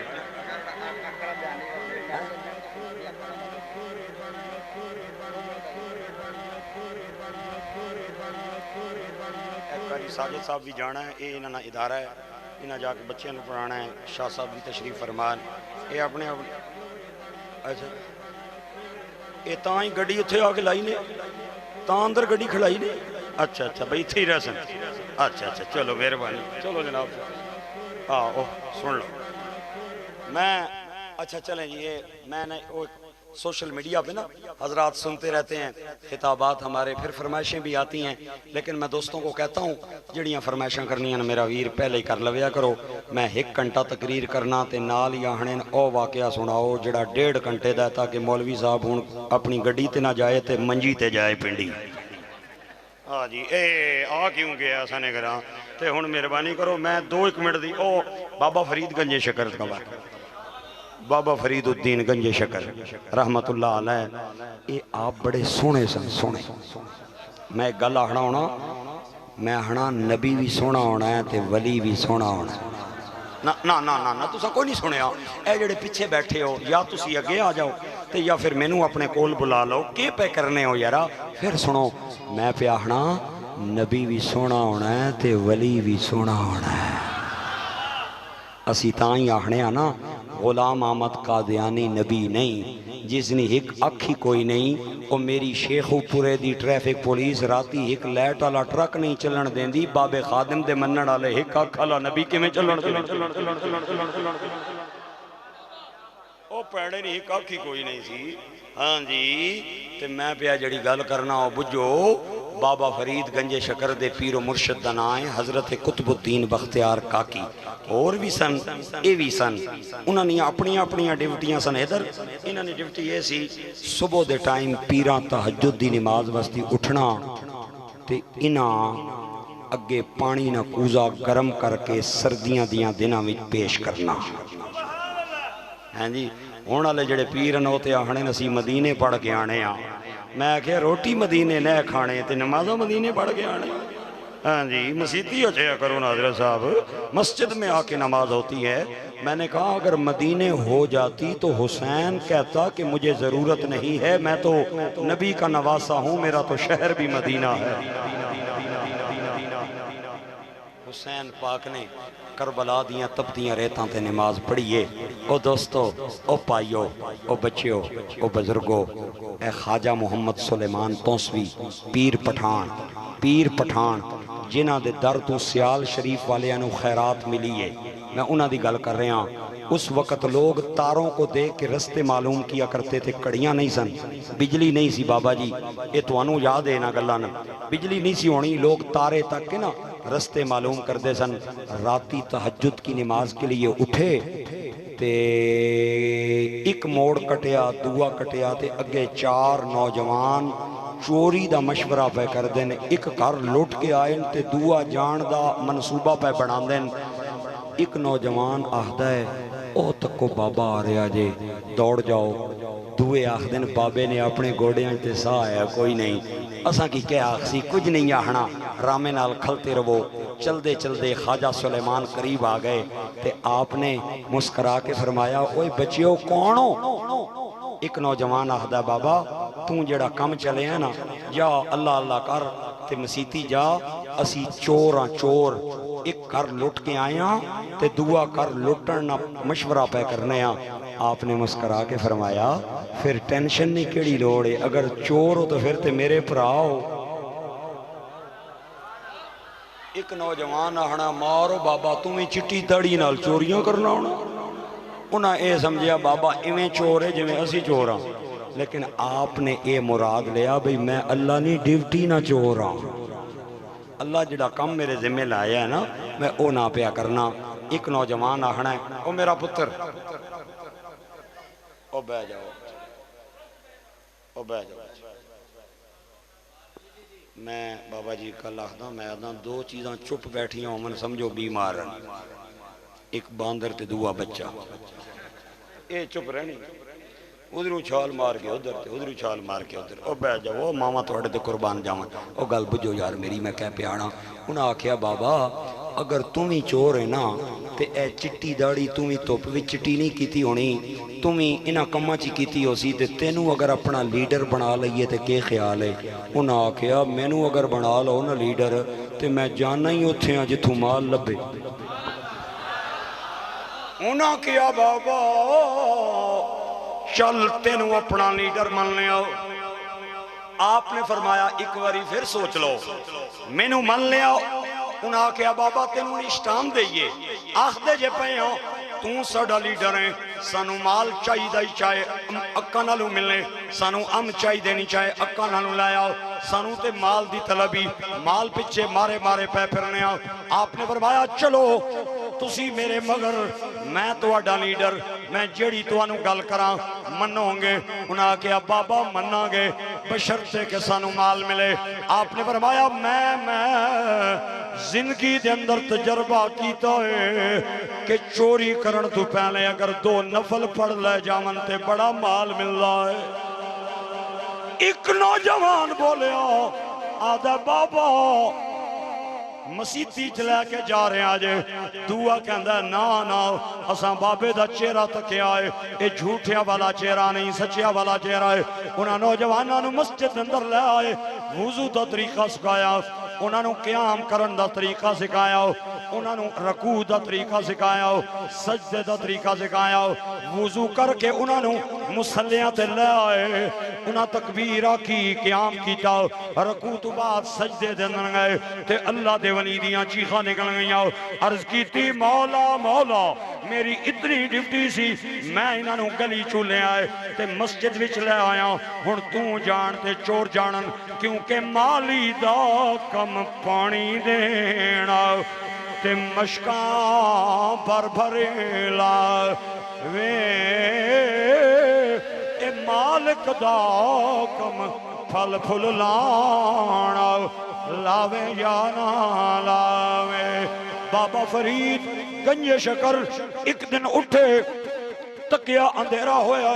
قاری ساجد صاحب بھی جانا ہے یہ انہاں ادارہ ہے انہاں جا کے بچیاں نو پڑھانا ہے شاہ صاحب بھی تشریف فرمان یہ اپنے اچھا یہ تاں ہی گڈی اتھے آ کے لائی نے تاں اندر گڈی کھڑائی نے اچھا اچھا بھئی تھی رہ سن اچھا اچھا چلو مہربانی چلو جناب اوہ سن لو میں اچھا چلیں جی یہ میں نے سوشل میڈیا پہ نا حضرات سنتے رہتے ہیں خطابات ہمارے پھر فرمائشیں بھی آتی ہیں لیکن میں دوستوں کو کہتا ہوں جڑیاں فرمائشیں کرنی ہیں میرا ویر پہلے ہی کر لویا کرو میں ایک گھنٹہ تقریر کرنا تے نال یا ہنین او واقعہ سناؤ جڑا 1.5 گھنٹے دا تاکہ مولوی صاحب ہوں اپنی گڈی تے نہ جائے تے منجی تے جائے پنڈی ہاں جی اے آ کیوں گیا سانے گراں تے ہن مہربانی کرو میں 2-1 منٹ دی او بابا فرید گنج شکر کا واقعہ بابا فرید الدین گنج شکر رحمت اللہ علیہ یہ آپ بڑے سونے سن سونے میں ایک گل آہنا ہونا میں آہنا نبی بھی سونا ہونا ہے تے ولی بھی سونا ہونا ہے نا تسا کوئی نہیں سنے اے جڑے پیچھے بیٹھے ہو یا تسی اگے آ جاؤ تے یا پھر مینوں اپنے کول بلا لو کے پہ کرنے ہو یارا پھر سنو میں پہ آہنا نبی بھی سونا ہونا ہے تے ولی بھی سونا ہونا ہے اسی تائیں آہنے آنا غلام احمد قادیانی نبی نہیں جس نے ایک اکھی کوئی نہیں وہ میری شیخو پورے دی ٹریفک پولیس راتی ایک لیٹ والا ٹرک نہیں چلن دین دی باب خادم دے منن والے ایک اکھ والا نبی کے میں چلن او پیڑے نہیں ایک اکھی کوئی نہیں سی ہاں جی تے میں پیا جڑی گل کرنا ہو بجو بابا فرید گنج شکر دے پیر و مرشد دنائیں حضرت قطب الدین بختیار کاکی اور بھی سن اے بھی سن انہوں نے اپنی ڈیوٹیاں سن ادھر انہوں نے ڈیوٹی یہ سی صبح دے ٹائم پیران تہجد دی نماز وستی اٹھنا تے انہاں اگے پانی نہ کوزا گرم کر کے سردیاں دیاں دنوں میں پیش کرنا ہاں جی ہونے والے جڑے پیر ہوتے آنے نسی مدینے پڑھ کے آنے میں کہ روٹی مدینے نہ کھانے تے نمازوں مدینے پڑھ کے آنے ہاں جی مسیحی اچھا کرو ناظر صاحب مسجد میں آ کے نماز ہوتی ہے میں نے کہا اگر مدینے ہو جاتی تو حسین کہتا کہ مجھے ضرورت نہیں ہے میں تو نبی کا نواسا ہوں میرا تو شہر بھی مدینہ ہے حسین پاک نے کربلا دیاں تپتیاں ریتاں تے نماز پڑھئیے او دوستو او پائیو او بچیو او بزرگو اے خواجہ محمد سلیمان تونسوی پیر پٹھان جنہ دے در تو سیال شریف والے انو خیرات ملیے میں انہ دی گل کر رہے ہیں اس وقت لوگ تاروں کو دیکھ کے رستے معلوم کیا کرتے تھے کڑیاں نہیں سن بجلی نہیں سی بابا جی یہ تو انو یاد ہے نا گلان بجلی نہیں سی ہونی لوگ تارے تک کے نا رستے معلوم کردے سن راتی تہجد کی نماز کے لیے اٹھے تے ایک موڑ کٹیا دعا کٹیا تے اگے 4 نوجوان چوری دا مشورہ پہ کر دیں ایک گھر لوٹ کے آئیں تے دعا جان دا منصوبہ پہ بنا دیں ایک نوجوان آہدہ ہے او تک کو بابا آ رہا جے دوڑ جاؤ دوئے آخدن بابے نے اپنے گوڑیاں تے سا آیا کوئی نہیں اساں کی کیا آخسی کچھ نہیں آہنا رامے نال کھلتے رہو چل دے خواجہ سلیمان قریب آ گئے تے آپ نے مسکرا کے فرمایا اوئے بچیو کون ہو ایک نوجوان آہدہ بابا توں جڑا کم چلے ہیں نا جا اللہ اللہ کر تے مسیتی جا اسی چور ایک کر لٹ کے آیا تے دعا کر لٹنا مشورہ پہ کرنے آپ نے مسکرا کے فرمایا پھر ٹینشن نہیں کیڑی لوڑے اگر چور ہو تو پھر تے میرے پراؤ ایک نوجوان آہنا مارو بابا تمہیں چٹی تڑی نال چوریاں کرنا ہونا انہاں اے سمجھیا بابا ایویں چور ہے جویں اسی چور ہاں لیکن آپ نے اے مراد لیا بھئی میں اللہ نہیں ڈیوٹی نہ چور ہاں اللہ جڑا کم میرے ذمہ لایا ہے نا میں او نہ پیا کرنا ایک نوجوان آہنا ہے او میرا پتر او بہ جاؤ میں بابا جی کل آخدا میں آدھا دو چیزاں چپ بیٹھی ہوں من سمجھو بیمار ہیں ایک باندر تے دوا بچہ اے چپ رہنی ادھروں چھال مار کے ادھر تے ادھروں چھال مار کے ادھر او بیٹھ جاؤ او ماما تھوڑے تے قربان جاؤں او گل بجو یار میری میں کہہ پیانا انہاں آکھیا بابا اگر تم ہی چور ہے نا تے اے چٹی داڑی تم ہی توپ وچ چٹی نہیں کیتی ہونی تم ہی انہاں کماں چی کیتی ہو سی تے تینوں اگر اپنا لیڈر بنا لئیے تے کے خیال ہے انہاں آکھیا مینوں اگر بنا لو نا لیڈر تے میں جانا ہی اتھے ہاں جتھوں مال لبے انہاں کیا بابا چل تینوں اپنا لیڈر من لیا آپ نے فرمایا ایک واری پھر سوچ لو مینوں من لیا انہاں کیا بابا تینوں اشتام دئیے آخ دے جے پہ ہوں توں ساڑا لیڈر ہیں سانو مال چاہی دائی چاہے اکا نالو ملنے سانو چاہی دینی چاہے اکا نالو لایا سانو تے مال دی طلبی مال پچھے مارے مارے پہ پھرنے آپ نے فرمایا چلو تسی میرے مگر میں تو اڈا لیڈر میں جیڑی تو انو گل کراں منوں گے انہاں کیا بابا مننا گے بشرطے کے سانو مال ملے آپ نے فرمایا میں زندگی دے اندر تجربہ کیتا ہے کہ چوری کرن تو پہلے اگر دو نفل پڑھ لے جامن تے بڑا مال مل رہا ہے ایک نوجوان بولے آدھا بابا مسیحی چلے کے جا رہے ہیں آجے دعا کہندہ ہے نا اساں بابے دا چہرہ تکے آئے اے جھوٹیاں والا چہرہ نہیں سچیاں والا چہرہ ہے انہاں نوجوانوں مسجد اندر لے آئے وضو دا طریقہ سکھایا انہوں قیام کرن دا طریقہ سکھایا انہوں رکوع دا طریقہ سکھایا سجدے دا طریقہ سکھایا وضو کر کے انہوں مسلیاں تے لے آئے انہوں تکبیرہ کی قیام کیتا رکوع تو بعد سجدے دے اندر گئے تے اللہ دے ولی دیاں چیخاں نکل گئیاں عرض کی تھی مولا مولا میری اتنی ڈیوٹی سی میں انہوں گلی چولے آئے تے مسجد وچ لے آیا ہن تو جان تے چور جانن کیونکہ مالی دا کم پانی دینا تے مشکاں بھر بھریلا وے اے مالک دا کم پھل پھل لانا لاوے یا نہ لاوے بابا فرید گنج شکر ایک دن اٹھے تکیا اندھیرا ہویا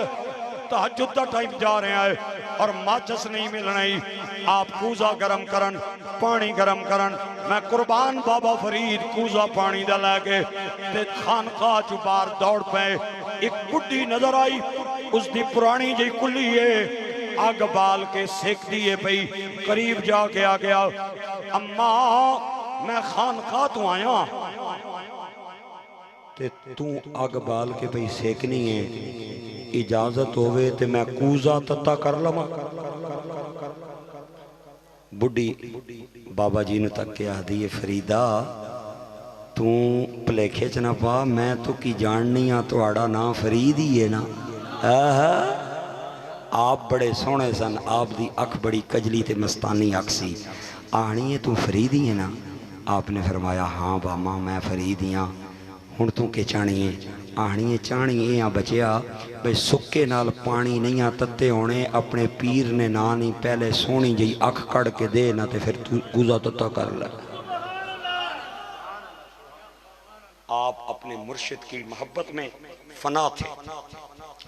تہجد دا ٹائم جا رہے ہیں اور ماچس نہیں مل رہی آپ کوزہ گرم کرن پانی گرم کرن میں قربان بابا فرید کوزہ پانی دا لے کے تے خانقاہ چوبار دوڑ پہ ایک بڑی نظر آئی اس دی پرانی جی کلی ہے آگ بال کے سیک دیئے پئی قریب جا کے آ گیا اماں میں خانقاہ تو آیا تے تو آگ بال کے پئی سیکنی ہے اجازت ہوئے تے میں کوزہ تتا کر لما بڑی بابا جی نے تک کیا دیئے فریدہ تو پلے کھیچنا پا میں تو کی جاننی ہاں تو آڑا نا فرید ہی ہے نا آپ بڑے سونے سن آپ دی اکھ بڑی کجلی تے مستانی اکسی آنی ہے تو فرید ہی ہے نا آپ نے فرمایا ہاں باما میں فرید ہی ہاں ہن تو کے چانی ہے آنی ہے چانی ہے یہاں بچیا بھئی سکے نال پانی نہیں تتے ہونے اپنے پیر نے نانی پہلے سونی جی اکھ کڑ کے دے نا تے پھر گزا تتا کر لے آپ اپنے مرشد کی محبت میں فنا تھے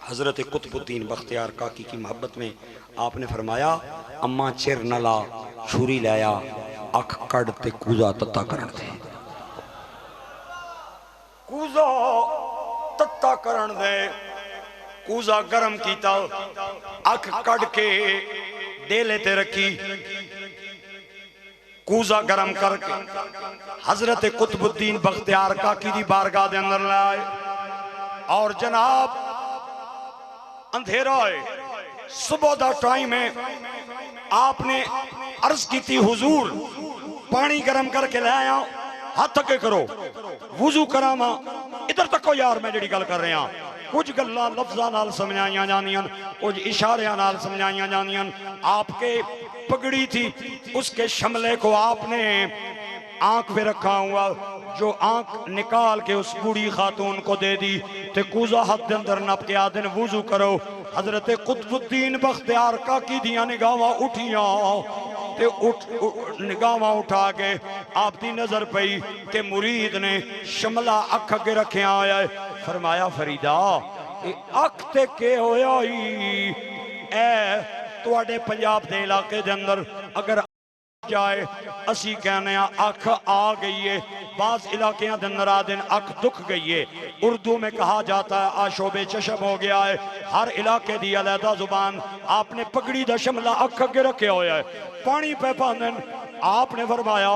حضرت قطب الدین بختیار کاکی کی محبت میں آپ نے فرمایا اماں چر نلا چھوری لیا اکھ کڑ تے گزا تتا کرن دے کوزا تتا کرن دے کوزا گرم کیتا اکھ کڑ کے ڈیلے تے رکھی کوزا گرم کر کے حضرت قطب الدین بختیار کاکی دی بارگاہ دے اندر لائے اور جناب اندھیرا ہے صبح دا ٹائم ہے آپ نے عرض کی تھی حضور پانی گرم کر کے لے آیا ہاتھ تکے کرو وضو کراما ادھر تک کو یار میں جڑی گل کر رہے ہیں کچھ گلہ لفظہ نال سمجھائیاں جانیاں کچھ اشاریاں نال سمجھائیاں جانیاں آپ کے پگڑی تھی اس کے شملے کو آپ نے آنکھ پہ رکھا ہوا جو آنکھ نکال کے اس بوڑھی خاتون کو دے دی تے کوزہ حد اندر نپ کے آدھن وضو کرو حضرت قطب الدین بختیار کاکی دیاں نگاہاں اٹھیاں تے نگاہاں اٹھا کے آپ دی نظر پئی کہ مرید نے شملہ اکھ اگے رکھیا ہویا ہے. فرمایا فریدہ اے اکھ تے کے ہویا ہی اے تواڈے پنجاب دے علاقے دے اندر اگر جائے اسی کہنے ہیں اکھ آ گئی ہے. بعض علاقیاں دن نرادن اکھ دکھ گئی ہے. اردو میں کہا جاتا ہے آشوب چشم ہو گیا ہے. ہر علاقے دی علیحدہ زبان. آپ نے پگڑی دا شملہ اکھ اگے رکھے ہویا ہے. پانی پہ پاندن آپ نے فرمایا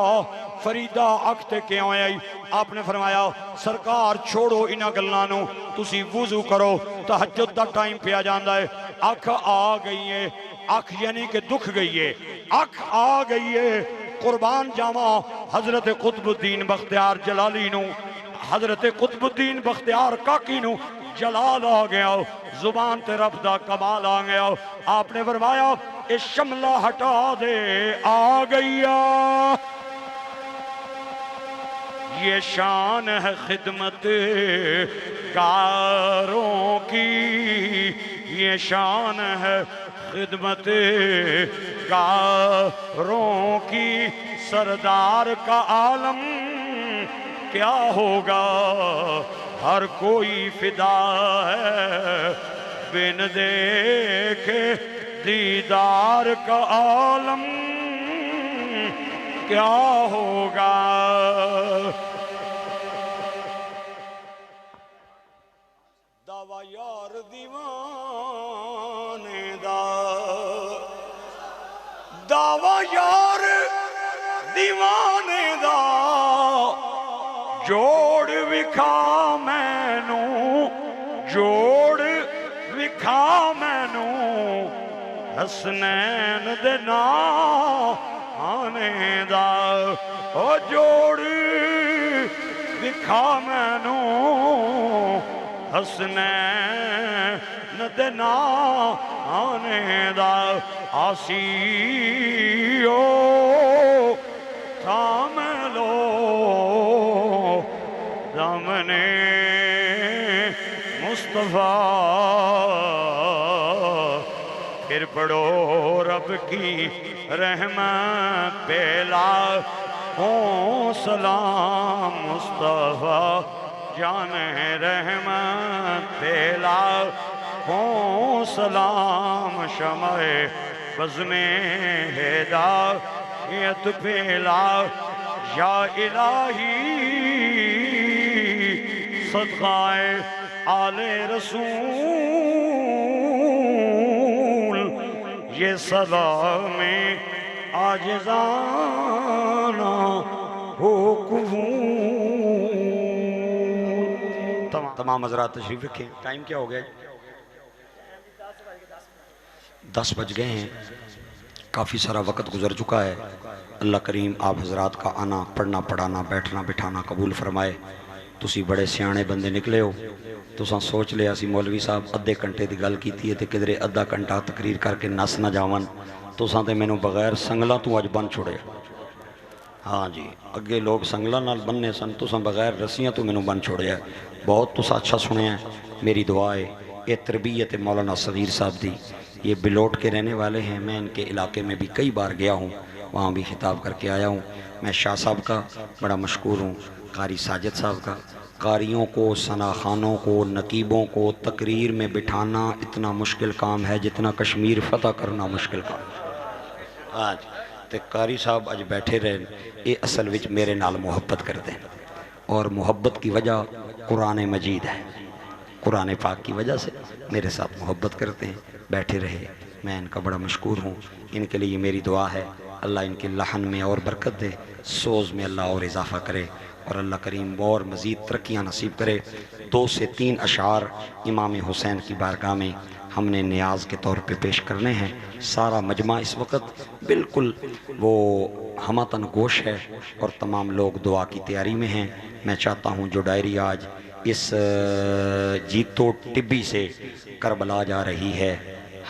فریدہ اکھ تے کیوں آئی؟ آپ نے فرمایا سرکار چھوڑو انہا گلانوں تسی وضو کرو تہجد دا ٹائم پہ جاندہ ہے. اکھ آ گئی ہے. اکھ یعنی کہ دکھ گئی ہے. اکھ آ گئی ہے. قربان جاواں حضرت قطب الدین بختیار جلالی نو حضرت قطب الدین بختیار کاکی نو جلال آ گیا. زبان تے رب دا کمال آ گیا. آپ نے فرمایا اس شملہ ہٹا دے آ گیا. یہ شان ہے خدمت کاروں کی. یہ شان ہے خدمت کاروں کی. سردار کا عالم کیا ہوگا ہر کوئی فدا ہے بن دیکھے دیدار کا عالم کیا ہوگا. دعویٰ یار دیوانے دا دعویٰ یار دیوانے دا جوڑ وکھا مینوں جوڑ وکھا مینوں حسنین دے نانے دا او جوڑ وکھا مینوں حسنین دے نانے دا. آسیو تھام لو دامنے مصطفیٰ پھر پڑھو رب کی رحمت پہ لاکھوں سلام. مصطفیٰ جان رحمت پہ لاکھوں سلام. شمع بزم ہدایت پہ لاکھ یا الہی صدقہ آل رسول. یہ سلام عاجزانہ ہو قبول. تمام حضرات تشریف رکھیں. ٹائم کیا ہو گیا؟ 10 بج گئے ہیں. کافی سارا وقت گزر چکا ہے. اللہ کریم آپ حضرات کا آنا پڑھنا پڑھانا بیٹھنا بٹھانا قبول فرمائے. تسی بڑے سیانے بندے نکلے ہو. تساں سوچ لیا سی مولوی صاحب ادھے گھنٹے دی گل کیتی ہے تے کدھرے ادھا گھنٹہ تقریر کر کے نس نہ جاون. تساں تے مینوں بغیر سنگلاں تو اج بن چھوڑے. ہاں جی اگے لوگ سنگلاں نال بننے سن تساں بغیر رسیاں تو مینوں بن چھوڑے. بہت تساں اچھا سنے ہیں. میری دعا ہے یہ تربیت مولانا صغیر صاحب دی. یہ بلوٹ کے رہنے والے ہیں. میں ان کے علاقے میں بھی کئی بار گیا ہوں. وہاں بھی خطاب کر کے آیا ہوں. میں شاہ صاحب کا بڑا مشکور ہوں. قاری ساجد صاحب کا. قاریوں کو ثناخانوں کو نقیبوں کو تقریر میں بٹھانا اتنا مشکل کام ہے جتنا کشمیر فتح کرنا مشکل کام. آج تے قاری صاحب اج بیٹھے رہے. یہ اصل وچ میرے نال محبت کرتے ہیں اور محبت کی وجہ قرآن مجید ہے. قرآن پاک کی وجہ سے میرے ساتھ محبت کرتے ہیں. بیٹھے رہے. میں ان کا بڑا مشکور ہوں. ان کے لیے میری دعا ہے اللہ ان کے لحن میں اور برکت دے. سوز میں اللہ اور اضافہ کرے اور اللہ کریم اور مزید ترقیاں نصیب کرے. 2 سے 3 اشعار امام حسین کی بارگاہ میں ہم نے نیاز کے طور پہ پیش کرنے ہیں. سارا مجمع اس وقت بالکل وہ ہمتن گوش ہے اور تمام لوگ دعا کی تیاری میں ہیں. میں چاہتا ہوں جو ڈائری آج اس جیتو ٹبی سے کربلا جا رہی ہے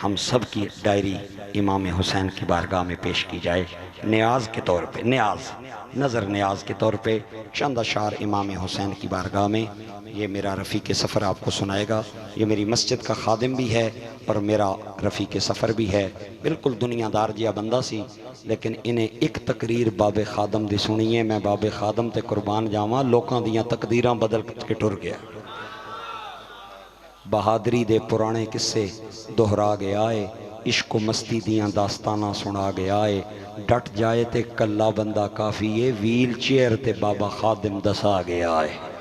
ہم سب کی ڈائری امام حسین کی بارگاہ میں پیش کی جائے. نیاز کے طور پہ، نیاز نظر نیاز کے طور پہ چند اشعار امام حسین کی بارگاہ میں یہ میرا رفیق سفر آپ کو سنائے گا۔ یہ میری مسجد کا خادم بھی ہے اور میرا رفیق سفر بھی ہے، بالکل دنیا دار جیا بندہ سی، لیکن انہیں ایک تقریر باب خادم دی سنی ہے۔ میں باب خادم تے قربان جاواں، لوکاں دیاں تقدیراں بدل کے ٹر گیا۔ بہادری دے پرانے قصے دہرا گیا ہے، عشق و مستی دیاں داستاناں سنا گیا ہے، ڈٹ جائے تے کلا بندہ کافی ہے، ویل چیئر تے بابا خادم دسا گیا ہے۔